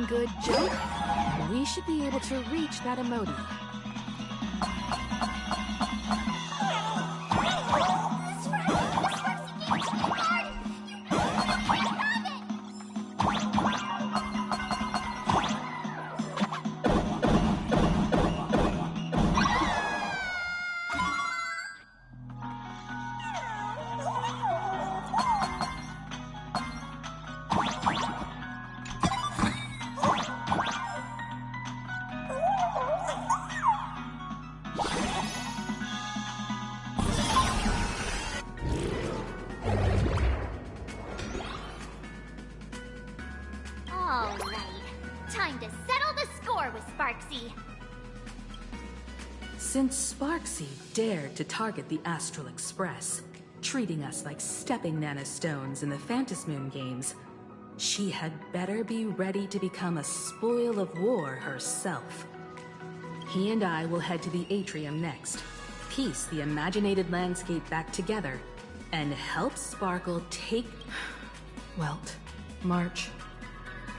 Good joke. We should be able to reach that emoji. Since Sparksy dared to target the Astral Express, treating us like stepping nanostones in the Phantasmoon games, she had better be ready to become a spoil of war herself. He and I will head to the atrium next, piece the imaginated landscape back together, and help Sparkle take... Welt, March,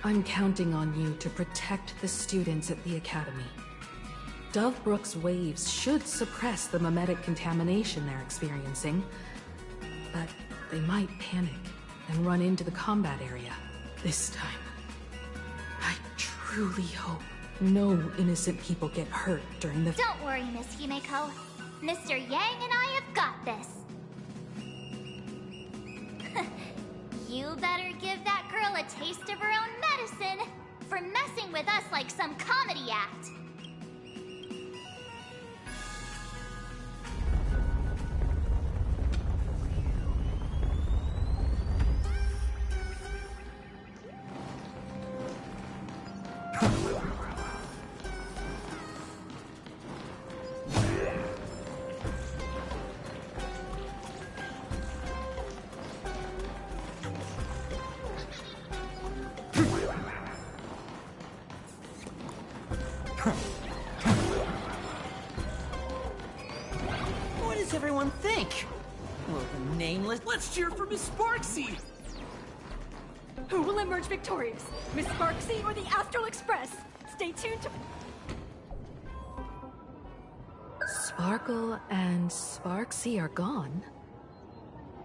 I'm counting on you to protect the students at the Academy. Dovebrook's waves should suppress the mimetic contamination they're experiencing, but they might panic and run into the combat area. This time, I truly hope no innocent people get hurt during the... Don't worry, Miss Himeko. Mr. Yang and I have got this. You better give that girl a taste of her own medicine for messing with us like some comedy act. Nameless. Let's cheer for Miss Sparksy! Who will emerge victorious? Miss Sparksy or the Astral Express? Stay tuned to... Sparkle and Sparksy are gone.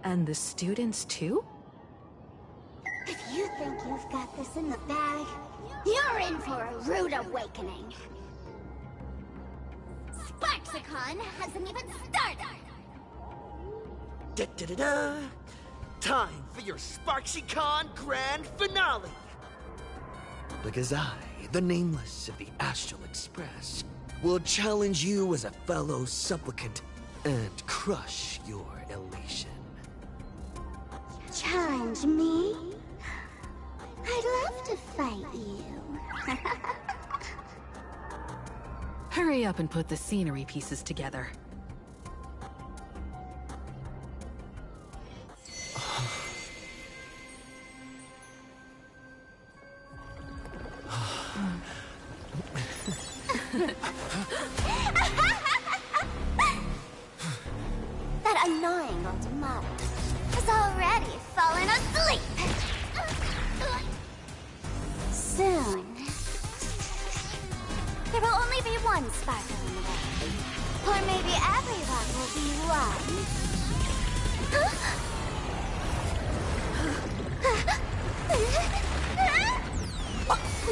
And the students too? If you think you've got this in the bag, you're in for a rude awakening. Sparksicon hasn't even started! Da-da-da-da! Time for your SparksyCon Grand Finale! Because I, the Nameless of the Astral Express, will challenge you as a fellow supplicant and crush your elation. Challenge me? I'd love to fight you. Hurry up and put the scenery pieces together. That annoying old model has already fallen asleep. Soon, there will only be one sparkle in the world. Or maybe everyone will be one.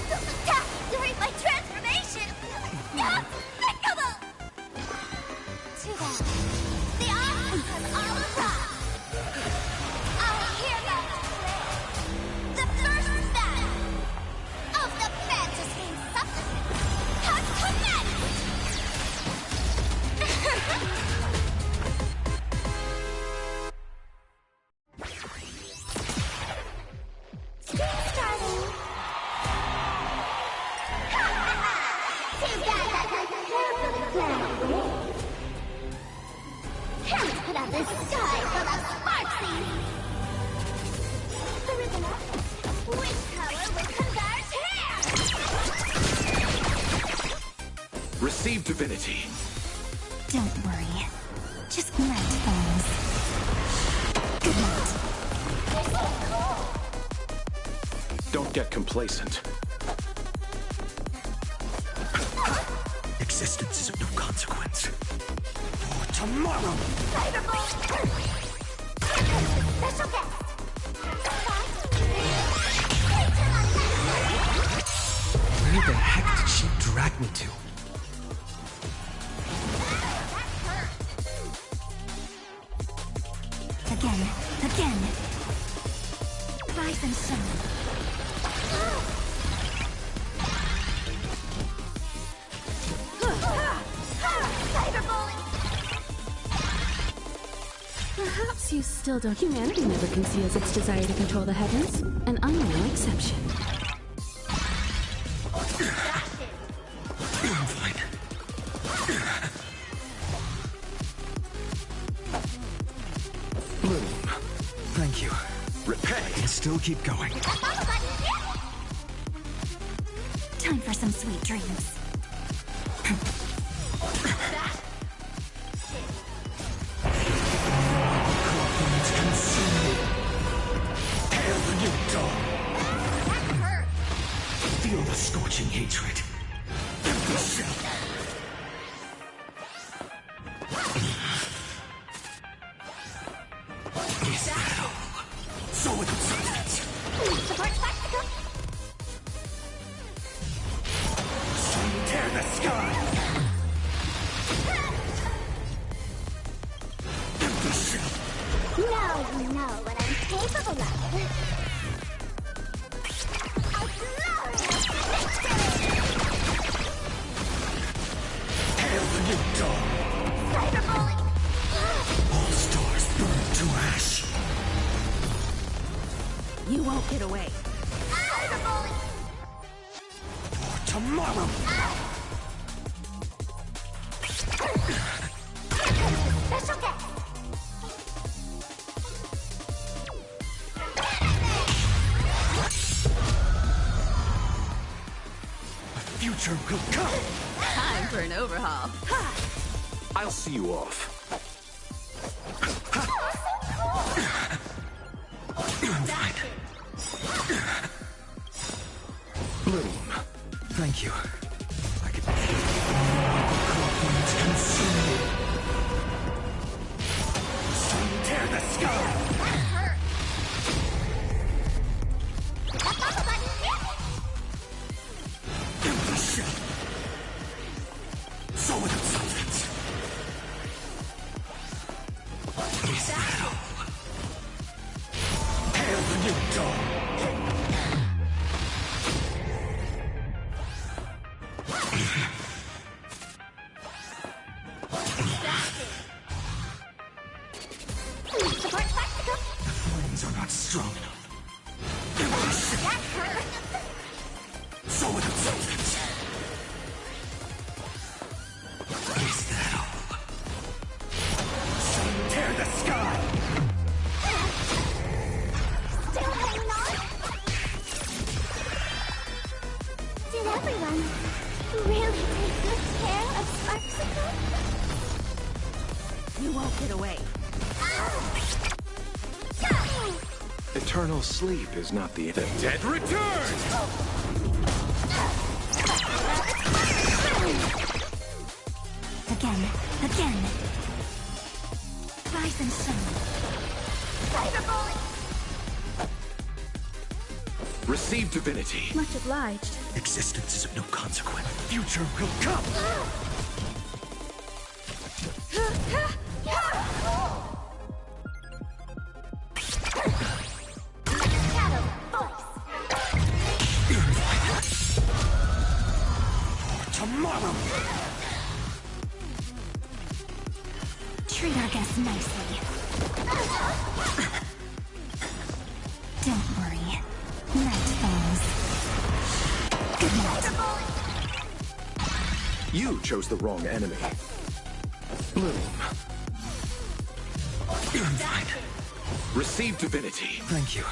Those attacks during my transformation! Despicable! Too bad. The audience has all arrived. Our heroes play. The first battle of the fantasy supplement has commenced! Starting. Too bad that was carefully planned. Can't put up this sky full of Sparksies! Original, which color will Kangar's hair? Receive divinity. Don't worry. Just grant things. Good night. You're so cool! Don't get complacent. Existence is of no consequence. For tomorrow! Cyberball! Special guest! Where the heck did she drag me to? Again. Rise and shine. Perhaps you still don't. Humanity never conceals its desire to control the heavens, and I'm no exception. I'm fine. Bloom. Thank you. Repay. We'll still keep going. Time for some sweet dreams. It's consumed. Hail the new dawn. Feel the scorching hatred. Empty shell. Is that all? So without substance. Support Sparksicle! Tear the sky. Empty shell. Now you know what I'm capable of. A glorious victory! Hail the new dawn. Cyberbully! All stars burn to ash. You won't get away. Cyberbully! For tomorrow. Special guest! The future will come. Time for an overhaul. I'll see you off. Oh, so cool! Bloom. Thank you. I can consume you. Tear the sky! Empty shell. So without substance. Is that all? Hail the new dawn! Strong enough. That hurt. So without substance. Is that all? Tear the sky! Still hanging on? Did everyone really take good care of Sparksicle? You won't get away. Eternal sleep is not the dead return! Again. Rise and shine. Receive divinity. Much obliged. Existence is of no consequence. Future will come! Tomorrow! Treat our guests nicely. Don't worry. Night falls. Good night. You chose the wrong enemy. Bloom. I'm fine. Receive divinity. Thank you.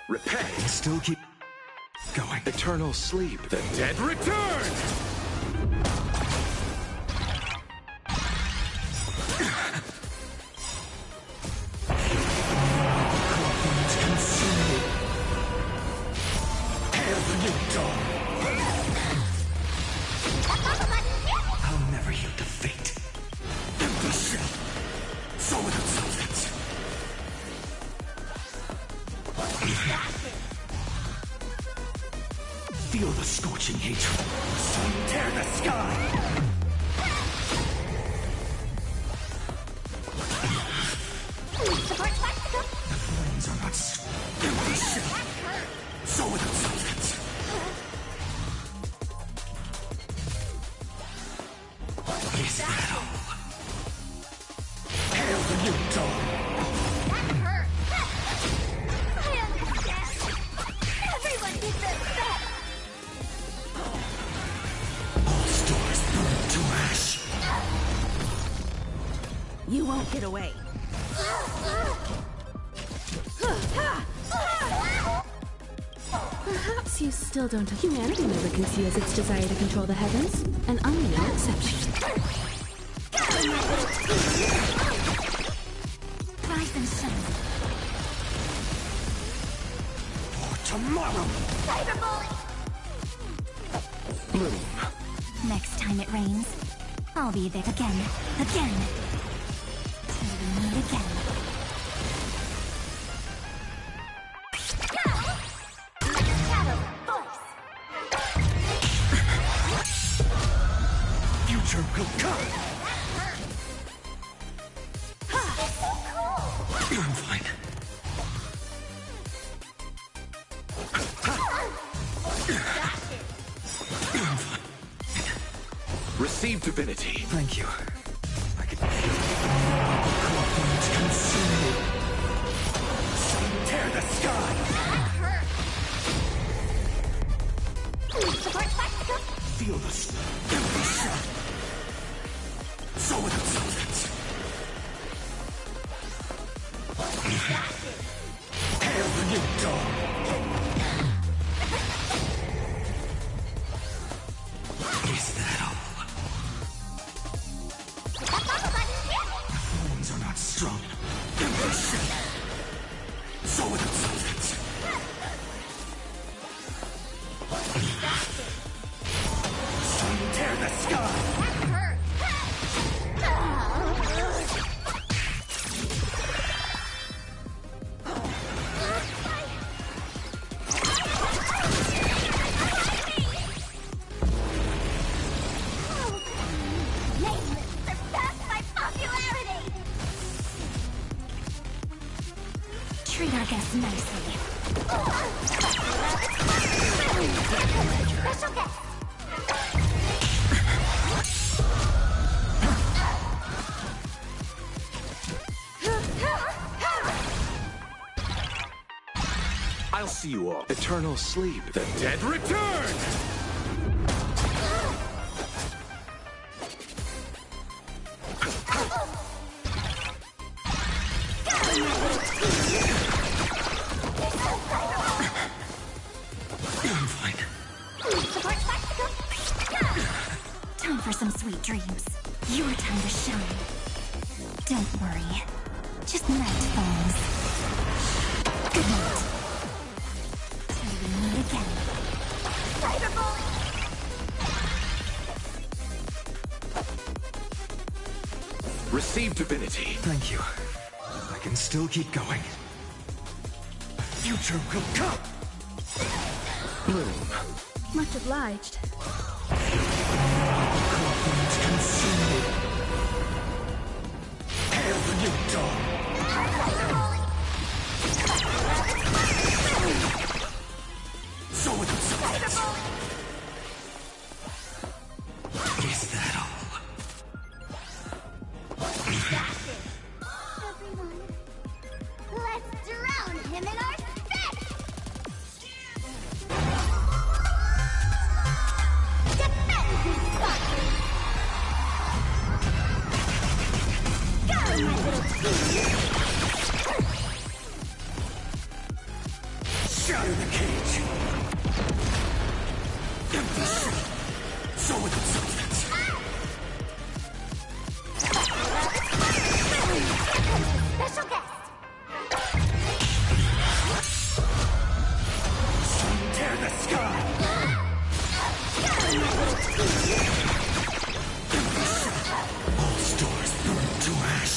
Repay. Still keep going. Eternal sleep. The dead return! I'll never yield to fate. Empty shell. So without substance. Feel the scorching hatred. Tear the sky! The flames are not empty shell. So without substance. Is that all? Hail the new dawn! That hurt. I understand. Everyone gets upset. All stars burn to ash. You won't get away. Perhaps you still don't have humanity never conceals its desire to control the heavens, and I'm no exception. Rise and shine. For tomorrow! Bloom. Next time it rains, I'll be there again. Till we meet again. Future will come! I'm fine. Receive divinity. Thank you. I can consume you. Tear the sky! Feel the empty shell. So without substance. Hail the new dawn! Is that all? The flames are not strong enough. Empty shell. So without substance. Work us nicely. Special guest. I'll see you all. Eternal sleep. The dead return! I'm fine. Time for some sweet dreams. Your time to shine. Don't worry. Just night falls. Good night. Till we meet again. Receive divinity. Thank you. I can still keep going. The future will come! Bloom. Much obliged. Consumed. Hail the new dawn! So with substance. Is that all? Everyone, let's drown him in our spit! Defend me, Sparky! Go, my little team! Shatter the cage! Empty shell! So with substance. Special guest! Tear the sky! All stars burn to ash.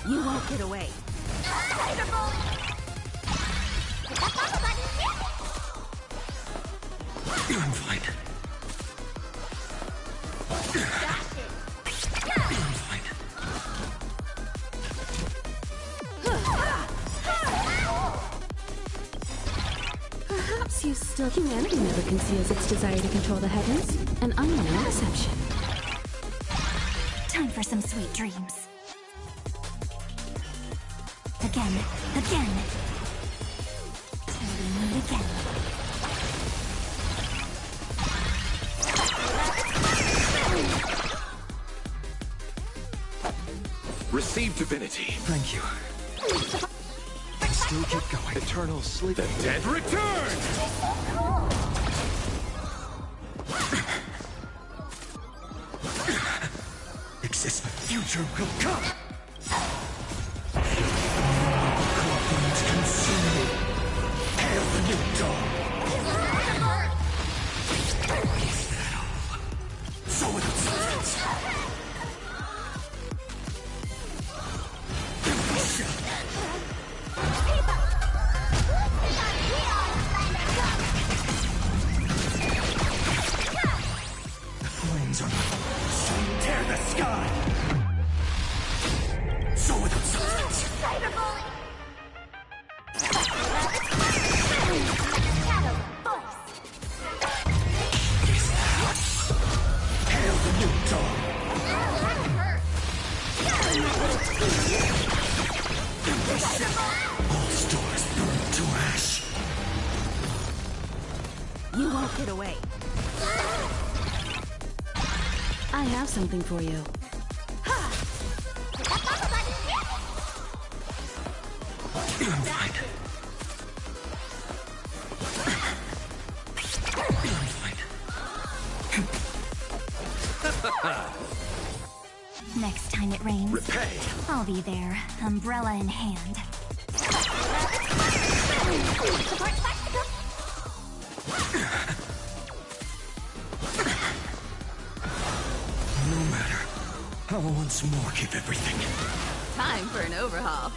You won't get away. I'm fine. I'm fine. Perhaps you still... Humanity never conceals its desire to control the heavens, and I'm no exception. Time for some sweet dreams. Again. Till we meet again. Receive divinity. Thank you. Still keep going. Eternal sleep. The dead return! Exist. Future will come. Consumed. Hail the new dawn. Is that all? So with substance. Flames are not. Tear the sky! So with substance. Is that all? Hail the new dawn! All stars burn to ash. You won't get away. I have something for you. I'm fine. Next time it rains, Repay. I'll be there, umbrella in hand. No matter. I'll once more keep everything. Time for an overhaul.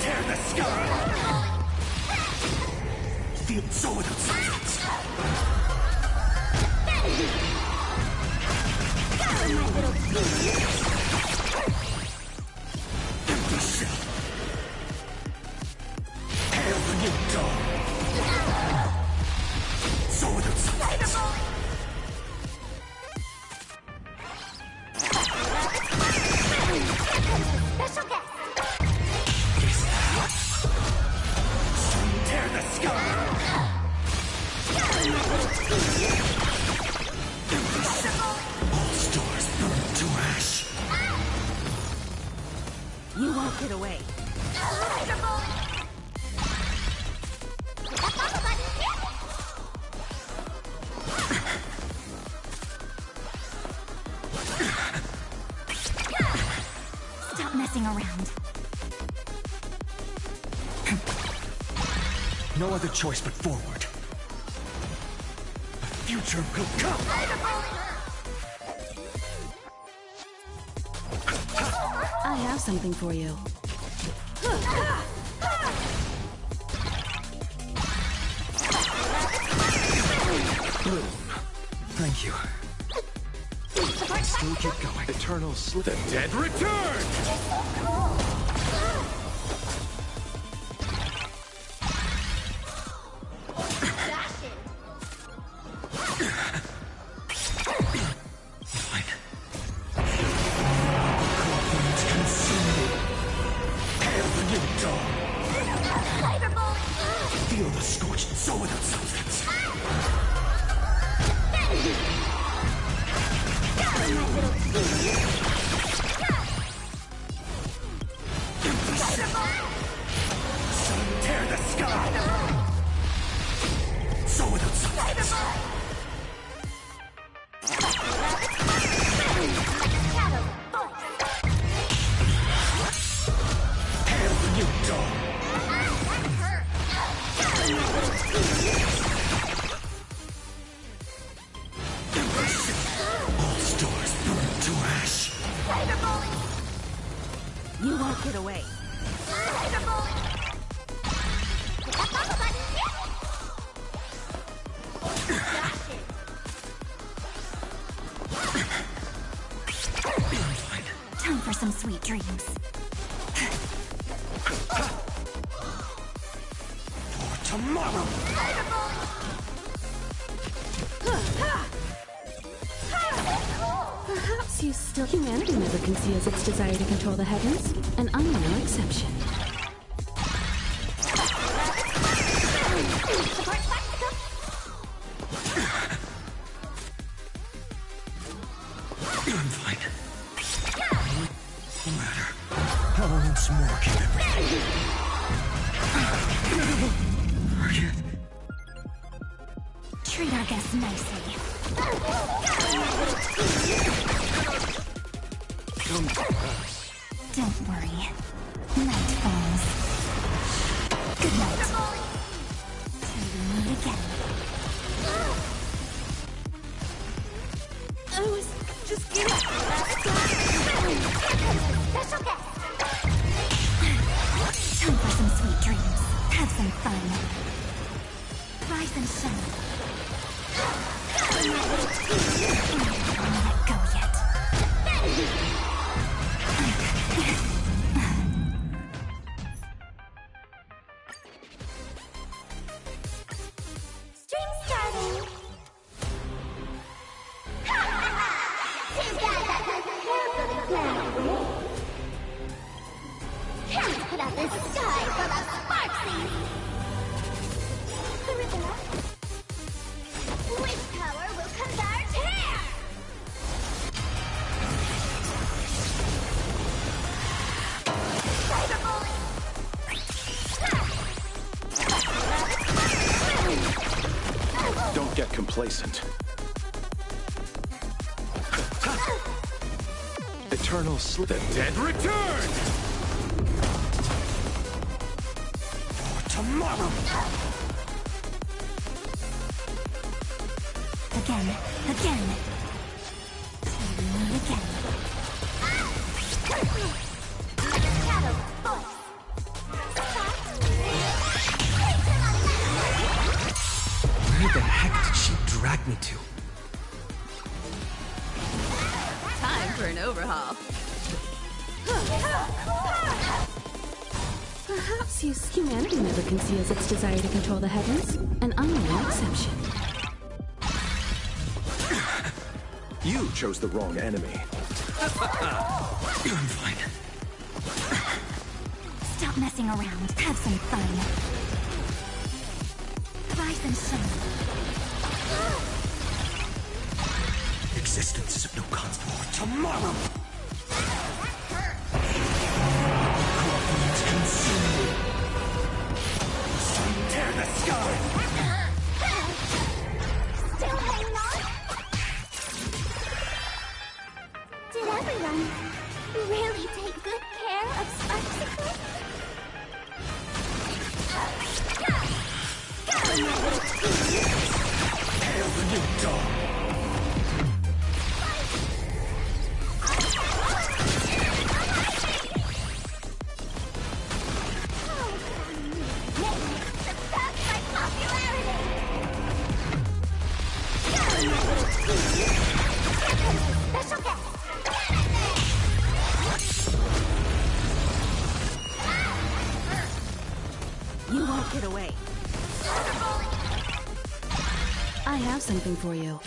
Tear the sky! Feel so without substance. Empty shell. Hail the new dawn. So without substance. Special guest. Tear the sky. All stars burn to ash. You won't get away. Stop messing around. No other choice but forward. The future will come. I have something for you. Thank you. Still keep going. Eternal slip. The dead return! Fine. Crawford's consumed. Hail the new dawn. Feel the scorched soul without substance. Tear the sky. Soul without substance. Hail the new dawn. All stars burn to ash. You won't get away. Time for some sweet dreams. For tomorrow. Perhaps you still... Humanity never conceals its desire to control the heavens, and I'm no exception. I'm fine. No matter. I'll once more keep everything. Forget. Treat our guests nicely. Come to us. Don't worry. Night falls. Good night. Till we meet again. I was just kidding. Special guest. Time for some sweet dreams. Have some fun. Rise and shine. Don't let go yet. Stream starting. Carefully planned. Can't put up this sky full of sparksies. Which power will convert here? Don't get complacent. Eternal slip. The dead return! For tomorrow. Again. Till we meet again. Shadow voice. like me to. Time for an overhaul. Perhaps humanity never conceals its desire to control the heavens, and I'm no exception. You chose the wrong enemy. I'm fine. Stop messing around. Have some fun. Rise and shine. Existence is of no consequence. Tomorrow! Tear the sky! Still hanging on? Did everyone really take good care of Sparksicle? Hail the new dawn! You won't get away. I have something for you.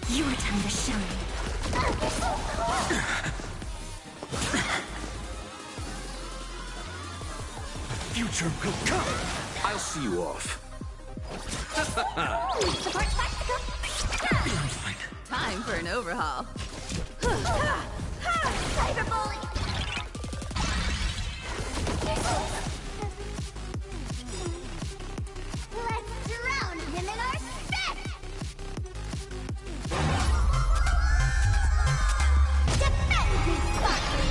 Your time to shine. Future will come! I'll see you off. Time for an overhaul. Cyberbully! Let's drown him in our spit! Defend me, Sparky!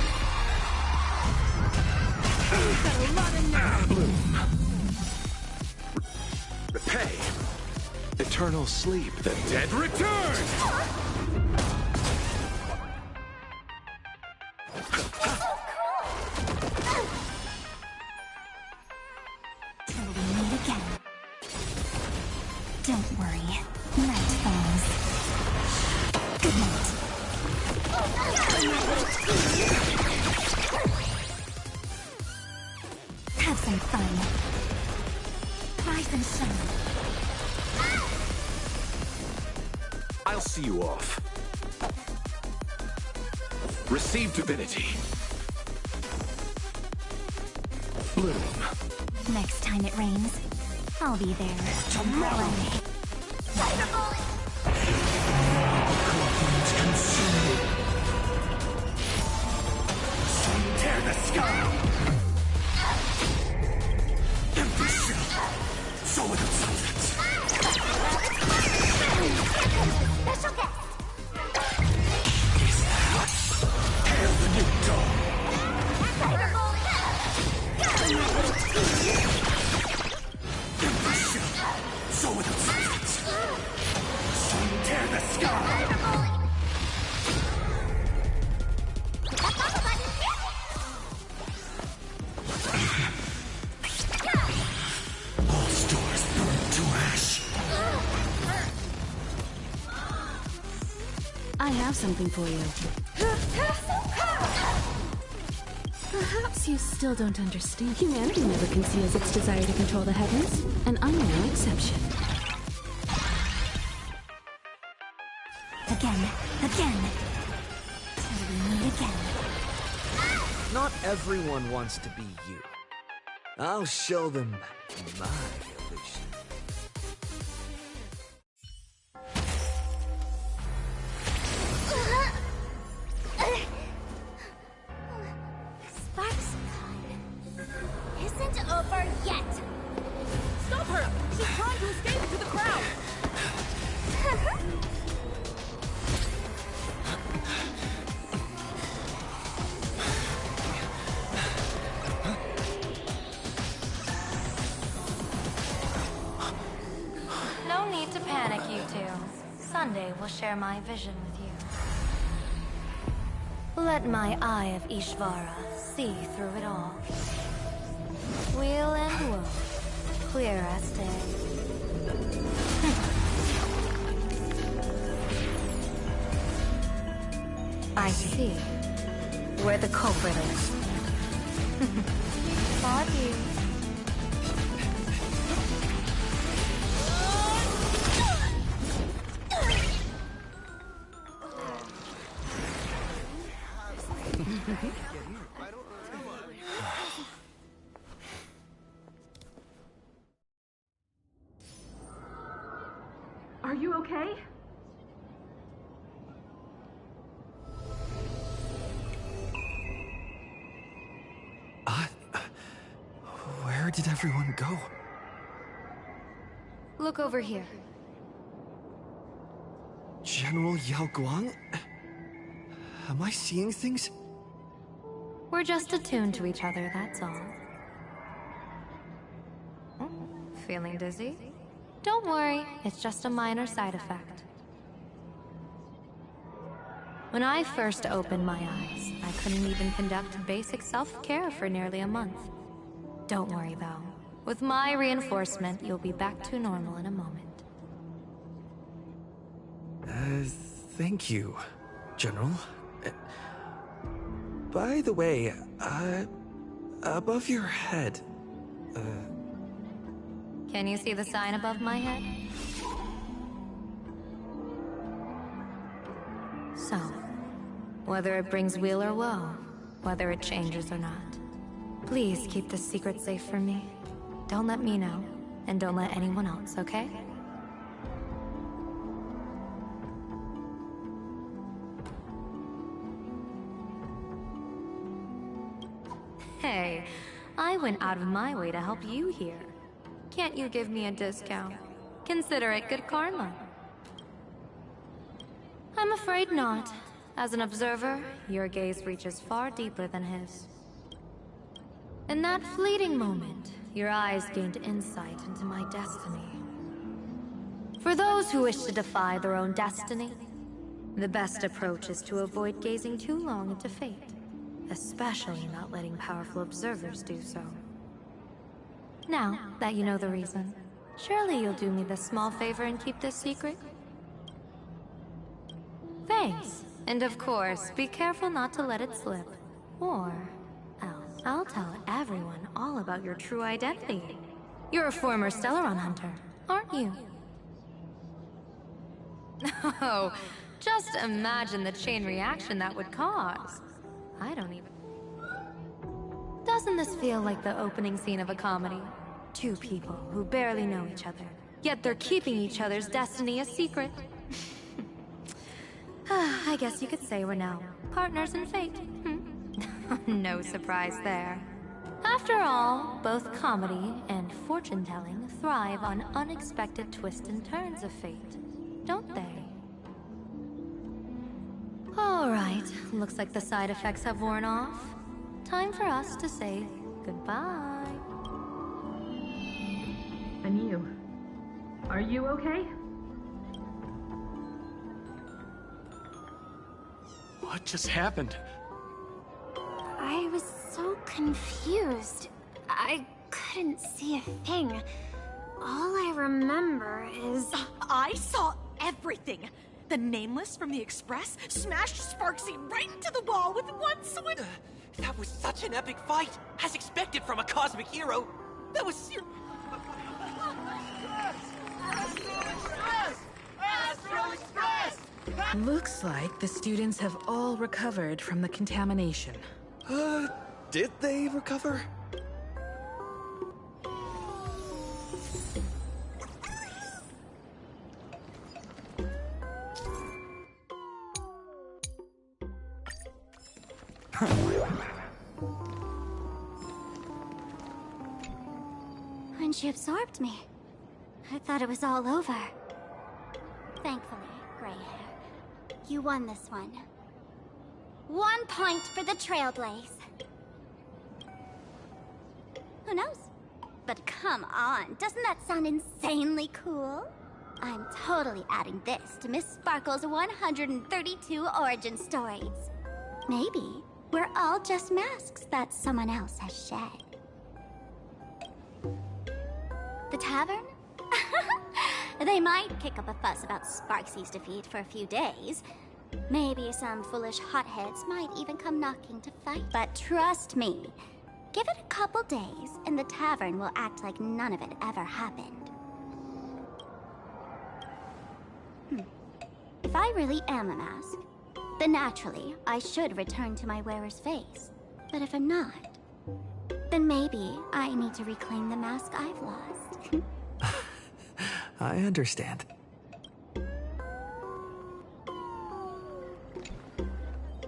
Got a lot of nerve. Bloom. Repay. Eternal sleep. The dead return! Till we meet again. Don't worry. Night falls. Good night. Have some fun. Rise and shine. I'll see you off. Receive divinity. Bloom. Next time it rains, I'll be there. Tomorrow. Tear the sky! Empty shell! So without substance! Special guest! Hail the new dawn! Empty shell! So without substance! Tear the sky! All stars burn to ash! I have something for you. Perhaps you still don't understand. Humanity never conceals its desire to control the heavens, and I'm no exception. Again. Till we meet again. Not everyone wants to be you. I'll show them my illusion. Sparksicle isn't over yet. Stop her! She's trying to escape into the crowd! No need to panic, you two. Sunday will share my vision with you. Let my eye of Ishvara see through it all. Weal and woe, clear as day. I see where the culprit is. Fought you. Are you okay? Where did everyone go? Look over here. General Yao Guang? Am I seeing things? We're just attuned to each other, that's all. Oh, feeling dizzy? Don't worry, it's just a minor side effect. When I first opened my eyes, I couldn't even conduct basic self-care for nearly a month. Don't worry though. With my reinforcement, you'll be back to normal in a moment. Thank you, General. By the way, above your head, Can you see the sign above my head? So, whether it brings weal or woe, whether it changes or not, please keep this secret safe from me. Don't let me know, and don't let anyone else, okay? Hey, I went out of my way to help you here. Can't you give me a discount? Consider it good karma. I'm afraid not. As an observer, your gaze reaches far deeper than his. In that fleeting moment, your eyes gained insight into my destiny. For those who wish to defy their own destiny, the best approach is to avoid gazing too long into fate, especially not letting powerful observers do so. Now that you know the reason, surely you'll do me this small favor and keep this secret? Thanks. And of course, be careful not to let it slip. Or else I'll tell everyone all about your true identity. You're a former Stellaron hunter, aren't you? Oh, just imagine the chain reaction that would cause. I don't even... Doesn't this feel like the opening scene of a comedy? Two people who barely know each other, yet they're keeping each other's destiny a secret. I guess you could say we're now partners in fate. No surprise there. After all, both comedy and fortune-telling thrive on unexpected twists and turns of fate, don't they? All right, looks like the side effects have worn off. Time for us to say goodbye. And you? Are you okay? What just happened? I was so confused. I couldn't see a thing. All I remember is... I saw everything! The Nameless from the Express smashed Sparksy right into the wall with one swing! That was such an epic fight! As expected from a cosmic hero! That was Astro Express! Looks like the students have all recovered from the contamination. Did they recover? When she absorbed me, I thought it was all over. Thankfully, Gray Hair, you won this one. 1 point for the Trailblaze. Who knows? But come on, doesn't that sound insanely cool? I'm totally adding this to Miss Sparkle's 132 origin stories. Maybe we're all just masks that someone else has shed. The tavern? They might kick up a fuss about Sparksy's defeat for a few days. Maybe some foolish hotheads might even come knocking to fight. But trust me, give it a couple days and the tavern will act like none of it ever happened. If I really am a mask, then naturally I should return to my wearer's face. But if I'm not, then maybe I need to reclaim the mask I've lost. I understand.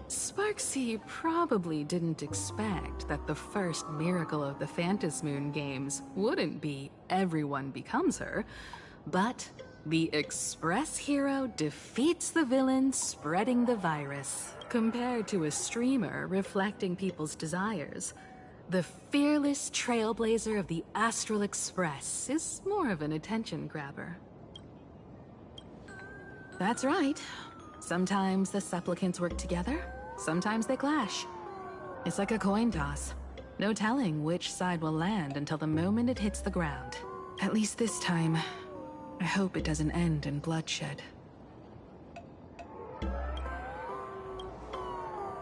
Sparksy probably didn't expect that the first miracle of the Phantasmoon games wouldn't be everyone becomes her, but the Express hero defeats the villain spreading the virus. Compared to a streamer reflecting people's desires, the fearless trailblazer of the Astral Express is more of an attention grabber. That's right. Sometimes the supplicants work together, sometimes they clash. It's like a coin toss. No telling which side will land until the moment it hits the ground. At least this time, I hope it doesn't end in bloodshed.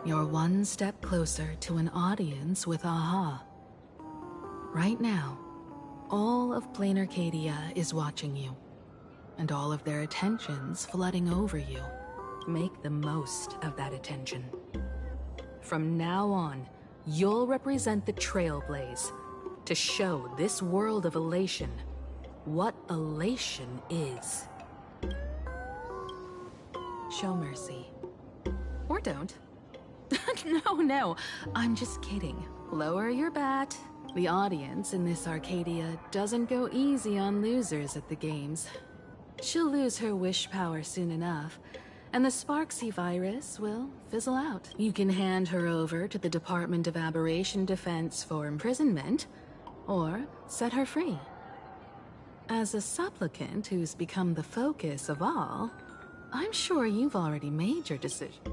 You're one step closer to an audience with Aha. Right now, all of Plain Arcadia is watching you, and all of their attention's flooding over you. Make the most of that attention. From now on, you'll represent the Trailblaze to show this world of elation what elation is. Show mercy. Or don't. No, I'm just kidding. Lower your bat. The audience in this Arcadia doesn't go easy on losers at the games. She'll lose her wish power soon enough, and the Sparksy virus will fizzle out. You can hand her over to the Department of Aberration Defense for imprisonment, or set her free. As a supplicant who's become the focus of all, I'm sure you've already made your decision.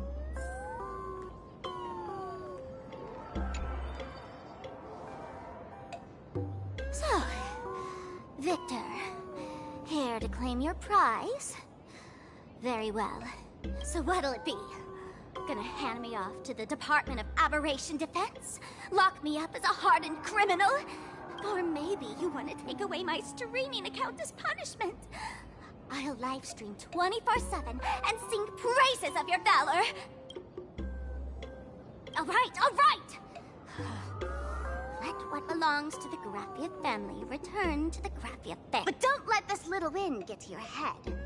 So, Victor, here to claim your prize? Very well. So what'll it be? Gonna hand me off to the Department of Aberration Defense? Lock me up as a hardened criminal? Or maybe you want to take away my streaming account as punishment? I'll livestream 24/7 and sing praises of your valor. All right! Let what belongs to the Graffia family return to the Graffia family. But don't let this little win get to your head.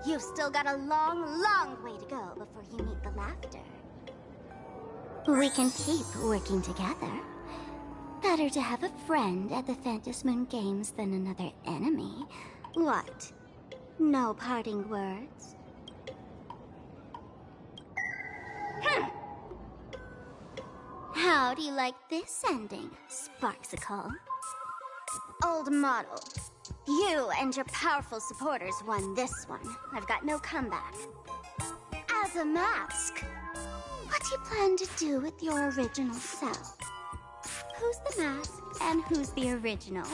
You've still got a long way to go before you meet the laughter. We can keep working together. Better to have a friend at the Phantasmoon Games than another enemy. What? No parting words? How do you like this ending, Sparksicle? Old model. You and your powerful supporters won this one. I've got no comeback. As a mask, what do you plan to do with your original self? Who's the mask and who's the original?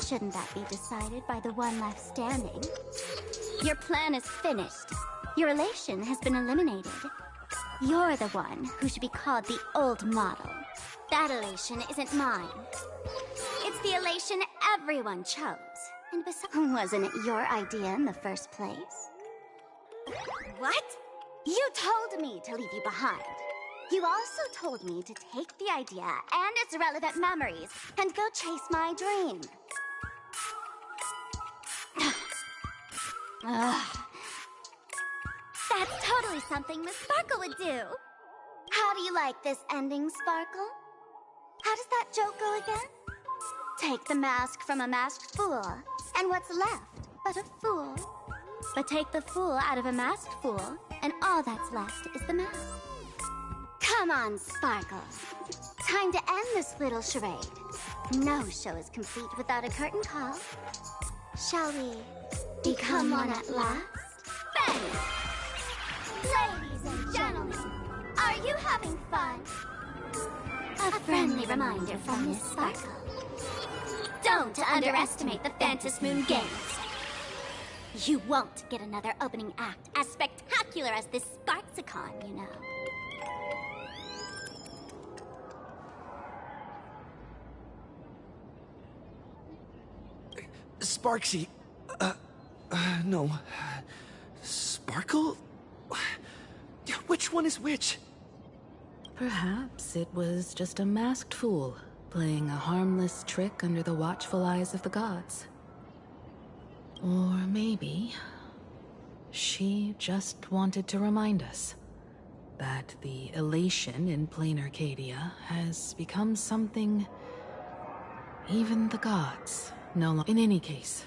Shouldn't that be decided by the one left standing? Your plan is finished. Your elation has been eliminated. You're the one who should be called the old model. That elation isn't mine. It's the elation everyone chose. And besides, wasn't it your idea in the first place? What? You told me to leave you behind. You also told me to take the idea and its relevant memories and go chase my dream. That's totally something Miss Sparkle would do. How do you like this ending, Sparkle? How does that joke go again? Take the mask from a masked fool, and what's left but a fool? But take the fool out of a masked fool, and all that's left is the mask. Come on, Sparkle. Time to end this little charade. No show is complete without a curtain call. Shall we become one at last? Bang! Ladies and gentlemen, are Are you having fun? A friendly reminder from Miss Sparkle. Don't underestimate the Phantom Moon Games. You won't get another opening act as spectacular as this Sparksicon, you know. Sparksy. No. Sparkle? Which one is which? Perhaps it was just a masked fool, playing a harmless trick under the watchful eyes of the gods. Or maybe she just wanted to remind us that the elation in plain Arcadia has become something even the gods no longer. In any case,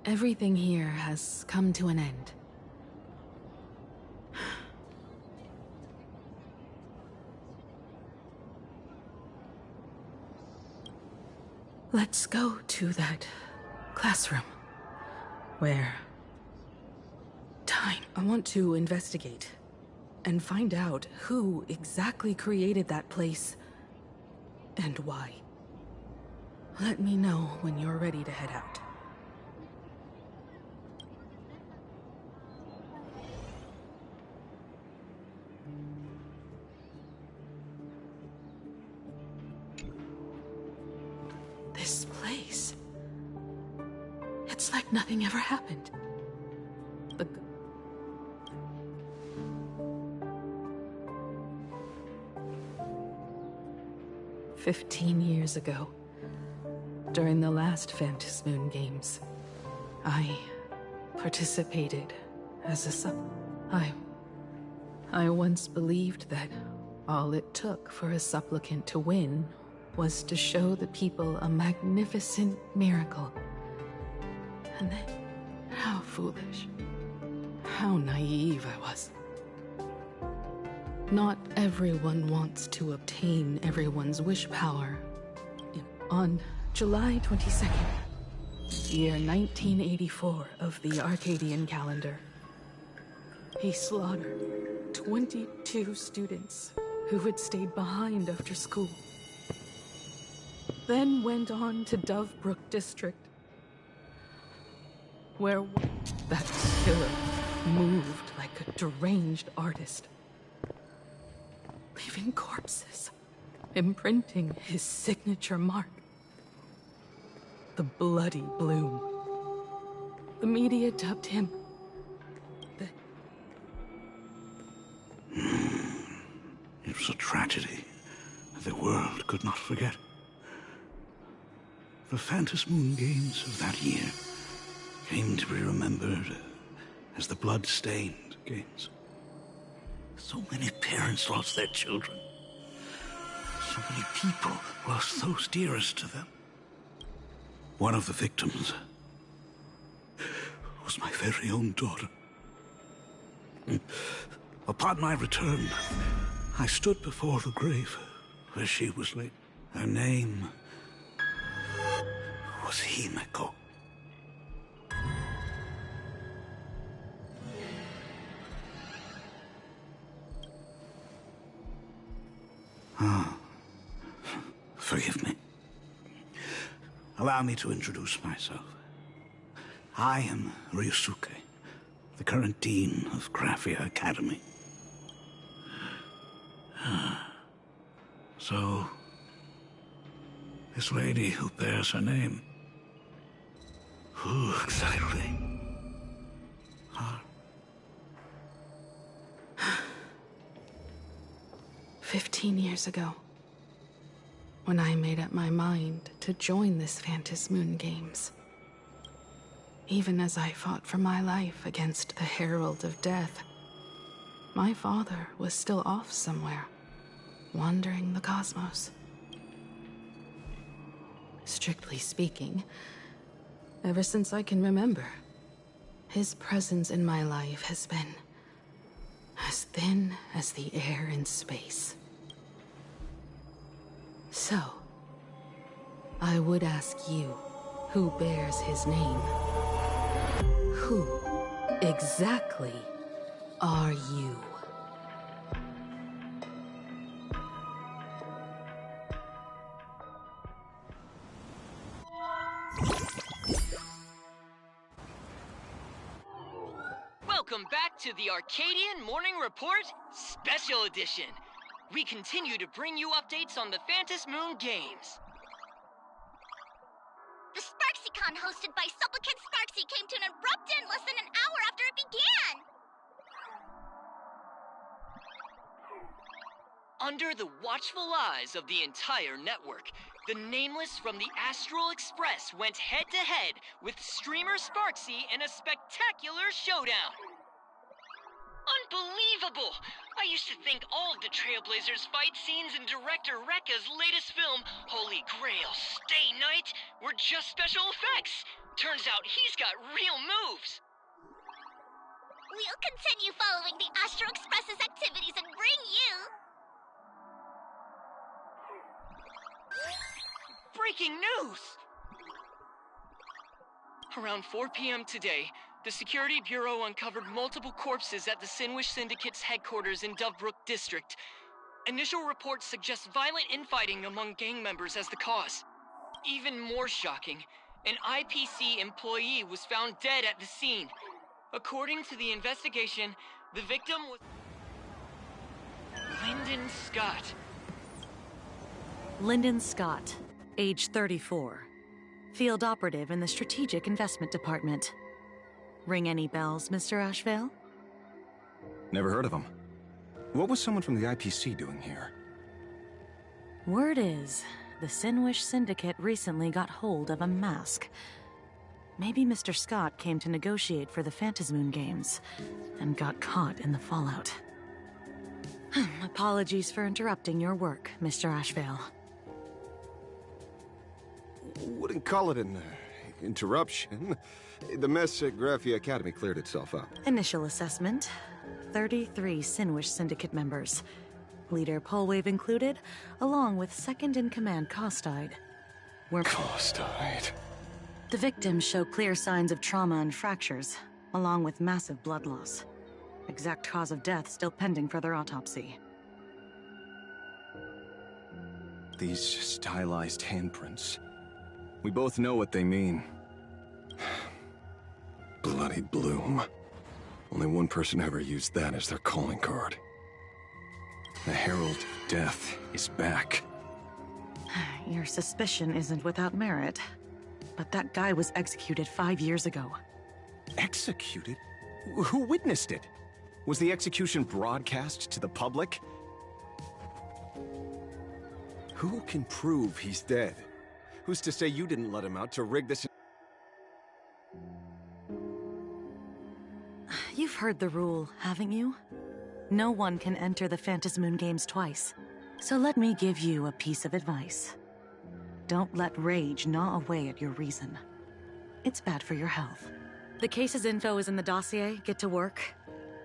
everything here has come to an end. Let's go to that classroom. Where? Time. I want to investigate and find out who exactly created that place and why. Let me know when you're ready to head out. This place. It's like nothing ever happened. 15 years ago, during the last Phantom Moon Games, I participated as a I once believed that all it took for a supplicant to win was to show the people a magnificent miracle. And then, how foolish, how naive I was. Not everyone wants to obtain everyone's wish power. On July 22nd, year 1984 of the Arcadian calendar, he slaughtered 22 students who had stayed behind after school. Then went on to Dovebrook District, where that killer moved like a deranged artist, leaving corpses, imprinting his signature mark. The Bloody Bloom. The media dubbed him It was a tragedy that the world could not forget. The Phantom Moon Games of that year came to be remembered as the Blood-Stained Games. So many parents lost their children. So many people lost those dearest to them. One of the victims was my very own daughter. Upon my return, I stood before the grave where she was laid. Her name was Himeko. Forgive me. Allow me to introduce myself. I am Ryusuke, the current dean of Graphia Academy. So, this lady who bears her name, who exactly? 15 years ago, when I made up my mind to join this Phantom Moon Games. Even as I fought for my life against the Herald of Death, my father was still off somewhere, wandering the cosmos. Strictly speaking, ever since I can remember, his presence in my life has been as thin as the air in space. So, I would ask you, who bears his name? Who exactly are you? Welcome back to the Arcadian Morning Report Special Edition. We continue to bring you updates on the Phantom Moon games. The SparksyCon hosted by Supplicant Sparksy came to an abrupt end less than an hour after it began! Under the watchful eyes of the entire network, the Nameless from the Astral Express went head-to-head with streamer Sparksy in a spectacular showdown. Unbelievable! I used to think all of the Trailblazers fight scenes in director Rekka's latest film, Holy Grail Stay Night, were just special effects. Turns out he's got real moves. We'll continue following the Astral Express's activities and bring you... Breaking news! Around 4 p.m. today, the Security Bureau uncovered multiple corpses at the Sinwish Syndicate's headquarters in Dovebrook District. Initial reports suggest violent infighting among gang members as the cause. Even more shocking, an IPC employee was found dead at the scene. According to the investigation, the victim was Lyndon Scott. Lyndon Scott, age 34. Field operative in the Strategic Investment Department. Ring any bells, Mr. Ashvale? Never heard of him. What was someone from the IPC doing here? Word is, the Sinwish Syndicate recently got hold of a mask. Maybe Mr. Scott came to negotiate for the Phantom Moon games, and got caught in the fallout. Apologies for interrupting your work, Mr. Ashvale. Wouldn't call it an interruption. The mess at Graphia Academy cleared itself up. Initial assessment. 33 Sinwish Syndicate members. Leader Polwave included, along with second-in-command Costide. Costide? The victims show clear signs of trauma and fractures, along with massive blood loss. Exact cause of death still pending further autopsy. These stylized handprints. We both know what they mean. Bloody Bloom. Only one person ever used that as their calling card. The Herald of Death is back. Your suspicion isn't without merit. But that guy was executed 5 years ago. Executed? Who witnessed it? Was the execution broadcast to the public? Who can prove he's dead? Who's to say you didn't let him out to rig this? You've heard the rule, haven't you? No one can enter the Phantom Moon games twice. So let me give you a piece of advice. Don't let rage gnaw away at your reason. It's bad for your health. The case's info is in the dossier. Get to work.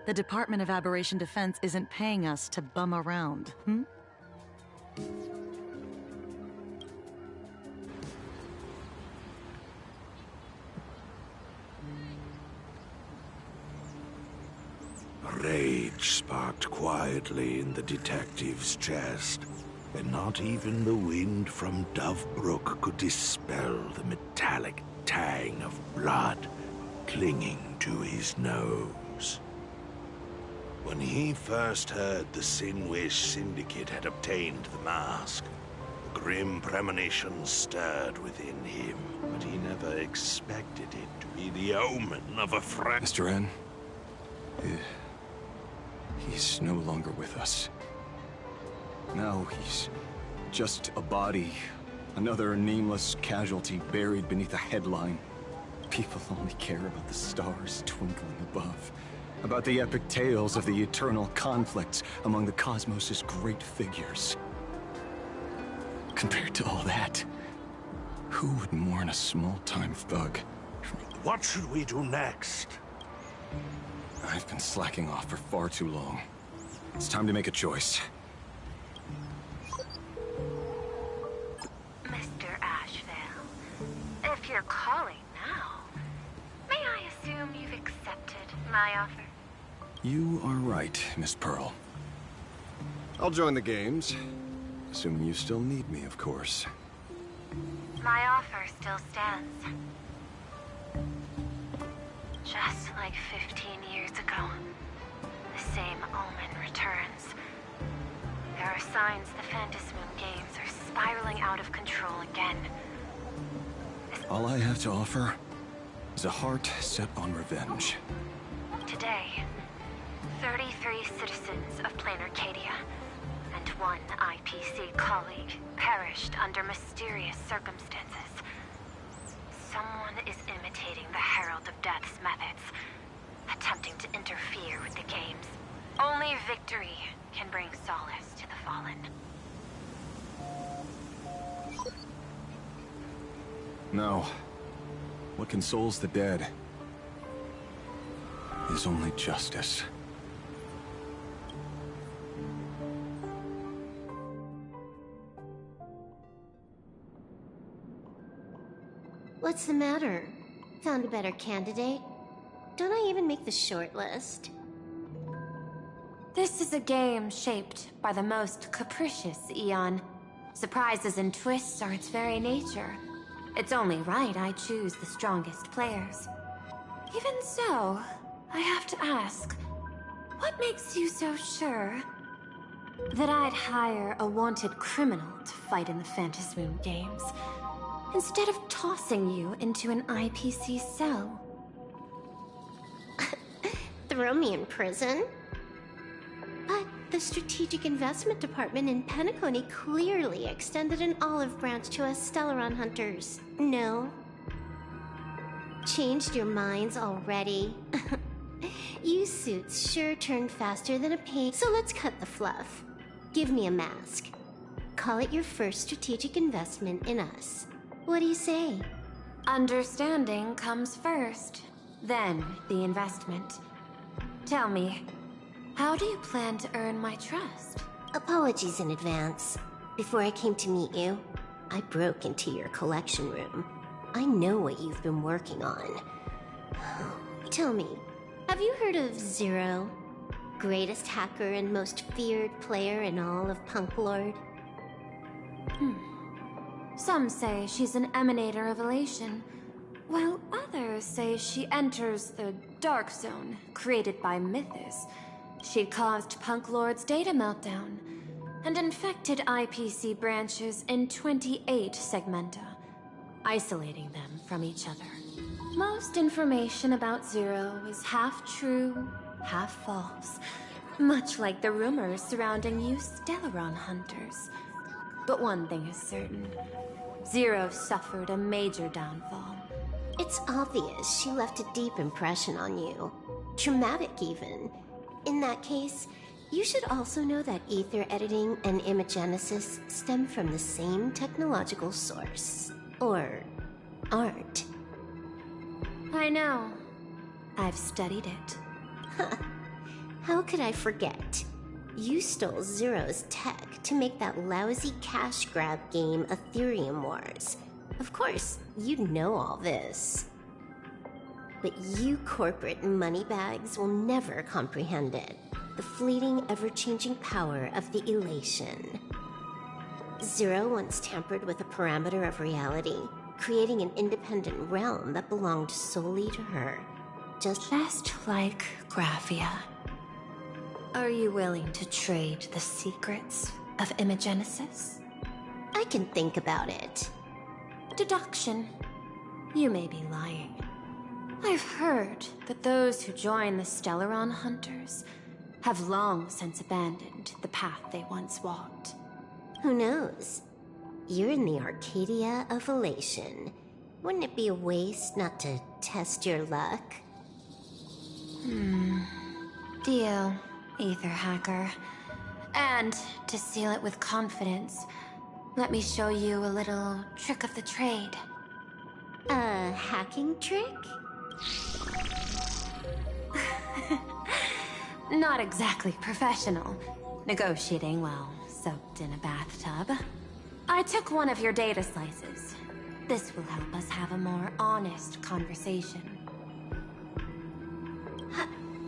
The Department of Aberration Defense isn't paying us to bum around, Rage sparked quietly in the detective's chest, and not even the wind from Dovebrook could dispel the metallic tang of blood clinging to his nose. When he first heard the Sinwish Syndicate had obtained the mask, the grim premonition stirred within him, but he never expected it to be the omen of a friend. Mr. N, he's no longer with us. Now he's just a body, another nameless casualty buried beneath a headline. People only care about the stars twinkling above, about the epic tales of the eternal conflicts among the cosmos's great figures. Compared to all that, who would mourn a small-time thug? What should we do next? I've been slacking off for far too long. It's time to make a choice. Mr. Ashvale, if you're calling now, may I assume you've accepted my offer? You are right, Miss Pearl. I'll join the games. Assuming you still need me, of course. My offer still stands. Just like 15 years ago. signs the Phantasmoon games are spiraling out of control again. All I have to offer is a heart set on revenge. Today, 33 citizens of Plain Arcadia and one IPC colleague perished under mysterious circumstances. Someone is imitating the Herald of Death's methods, attempting to interfere with the games. Only victory can bring solace to the fallen. No. What consoles the dead is only justice. What's the matter? Found a better candidate? Don't I even make the short list? This is a game shaped by the most capricious Eon. Surprises and twists are its very nature. It's only right I choose the strongest players. Even so, I have to ask, what makes you so sure that I'd hire a wanted criminal to fight in the Phantasmoon games, instead of tossing you into an IPC cell? Throw me in prison? But the Strategic Investment Department in Penacony clearly extended an olive branch to us Stellaron hunters. No? Changed your minds already? You suits sure turn faster than a pig, so let's cut the fluff. Give me a mask. Call it your first strategic investment in us. What do you say? Understanding comes first, then the investment. Tell me, how do you plan to earn my trust? Apologies in advance. Before I came to meet you, I broke into your collection room. I know what you've been working on. Tell me, have you heard of Zero? Greatest hacker and most feared player in all of Punk Lord? Some say she's an emanator of elation, while others say she enters the Dark Zone, created by Mythos. She caused Punk Lord's data meltdown, and infected IPC branches in 28 segmenta, isolating them from each other. Most information about Zero is half true, half false, much like the rumors surrounding you Stellaron hunters. But one thing is certain. Zero suffered a major downfall. It's obvious she left a deep impression on you. Traumatic, even. In that case, you should also know that ether editing and imagenesis stem from the same technological source. Or aren't. I know. I've studied it. How could I forget? You stole Zero's tech to make that lousy cash grab game Ethereum Wars. Of course, you know all this. But you corporate moneybags will never comprehend it. The fleeting, ever-changing power of the elation. Zero once tampered with a parameter of reality, creating an independent realm that belonged solely to her. Just like Graphia. Are you willing to trade the secrets of imagenesis? I can think about it. Deduction. You may be lying. I've heard that those who join the Stellaron Hunters have long since abandoned the path they once walked. Who knows? You're in the Arcadia of Elation. Wouldn't it be a waste not to test your luck? Deal, Ether Hacker. And to seal it with confidence, let me show you a little trick of the trade. A hacking trick? Not exactly professional. Negotiating while soaked in a bathtub. I took one of your data slices. This will help us have a more honest conversation.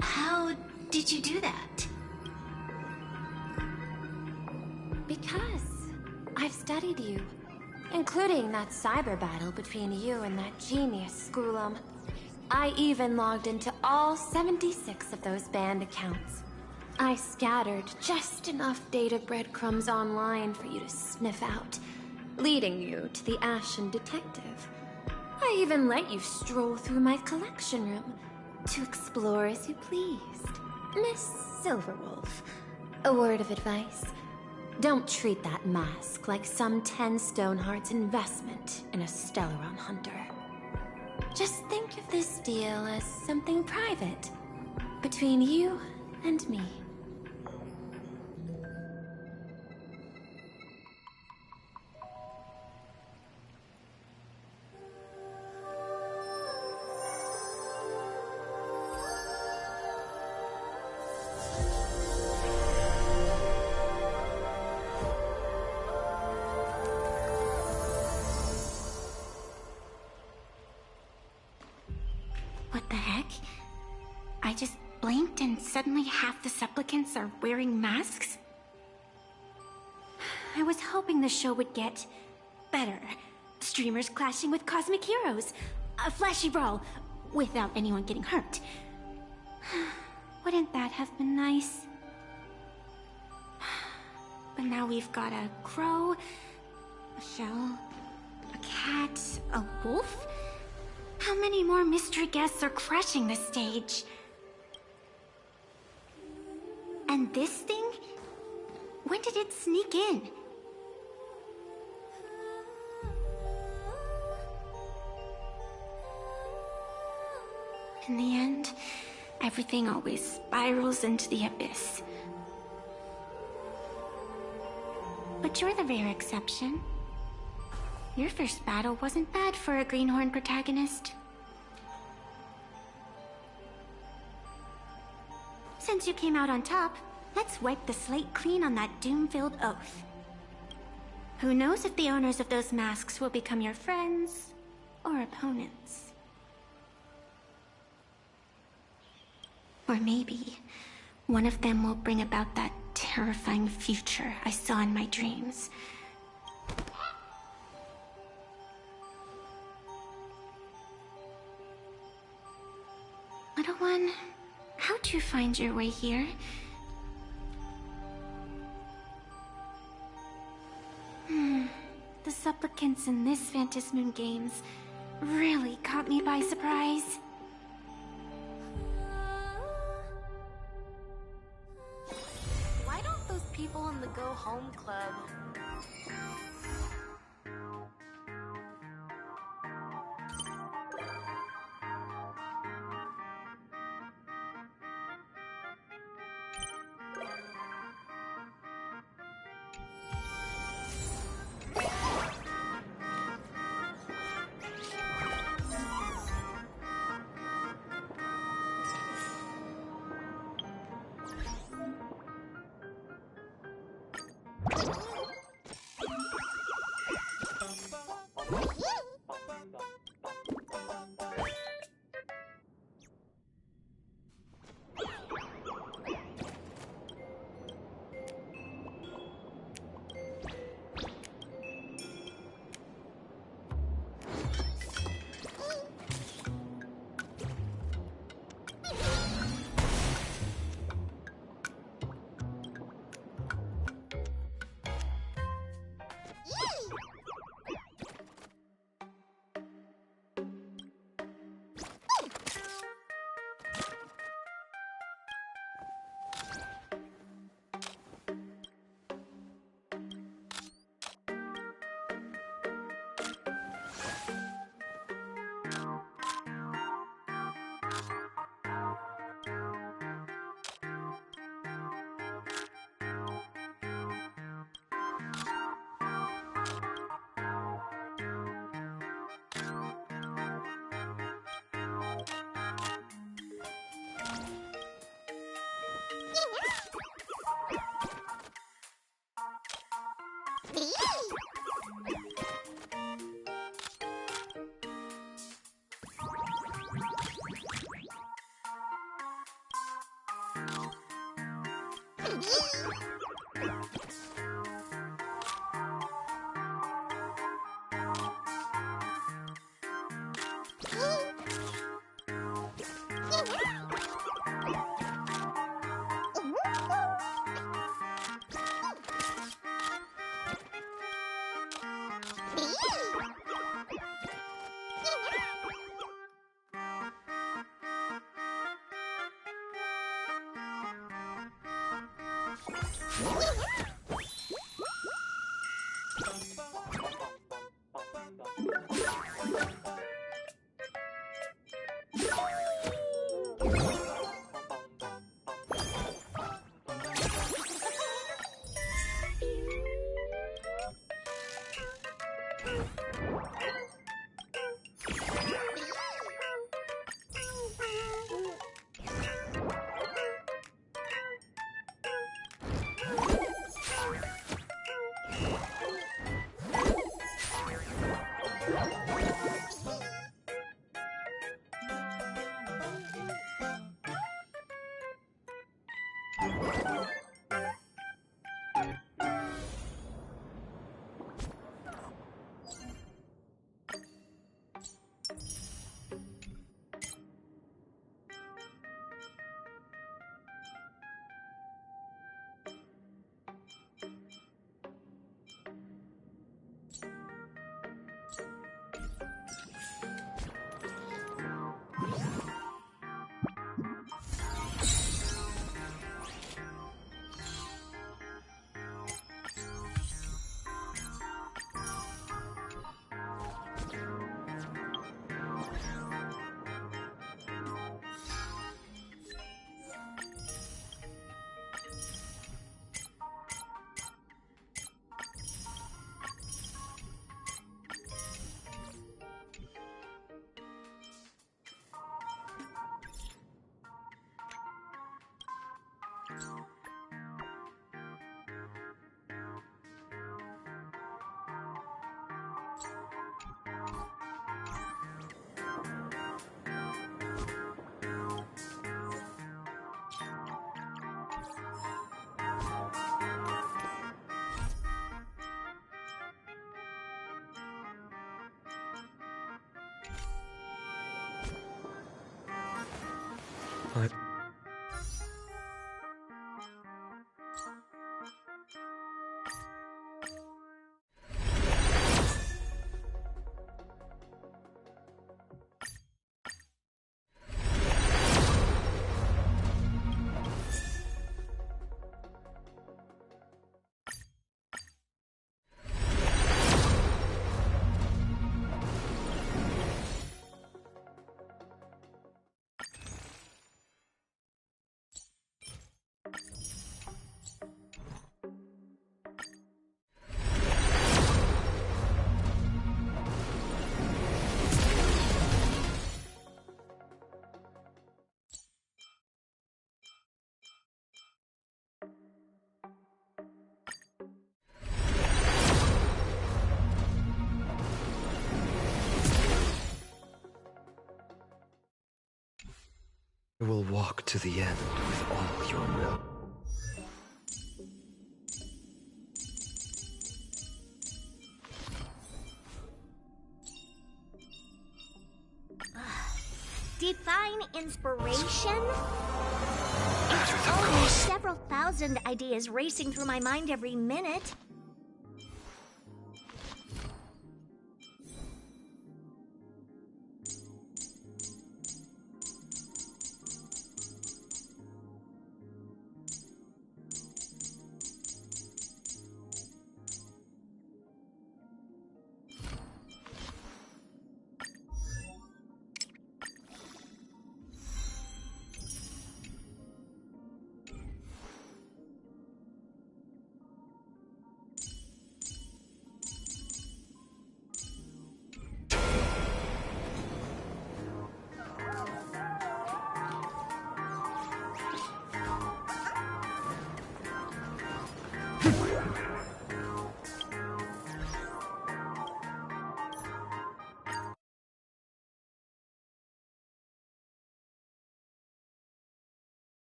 How did you do that? Because I've studied you, including that cyber battle between you and that genius Skulum. I even logged into all 76 of those banned accounts. I scattered just enough data breadcrumbs online for you to sniff out, leading you to the Ashen Detective. I even let you stroll through my collection room to explore as you pleased. Miss Silverwolf, a word of advice. Don't treat that mask like some 10 Stonehearts investment in a Stellaron hunter. Just think of this deal as something private between you and me. What the heck? I just blinked and suddenly half the supplicants are wearing masks? I was hoping the show would get better. Streamers clashing with cosmic heroes. A flashy brawl without anyone getting hurt. Wouldn't that have been nice? But now we've got a crow, a shell, a cat, a wolf? How many more mystery guests are crashing the stage? And this thing? When did it sneak in? In the end, everything always spirals into the abyss. But you're the rare exception. Your first battle wasn't bad for a greenhorn protagonist. Since you came out on top, let's wipe the slate clean on that doom-filled oath. Who knows if the owners of those masks will become your friends or opponents? Or maybe one of them will bring about that terrifying future I saw in my dreams. Little one, how'd you find your way here? The supplicants in this Phantasmoon Games really caught me by surprise. Why don't those people in the Go Home Club... But... I will walk to the end with all your will. Define inspiration? It's always several thousand ideas racing through my mind every minute.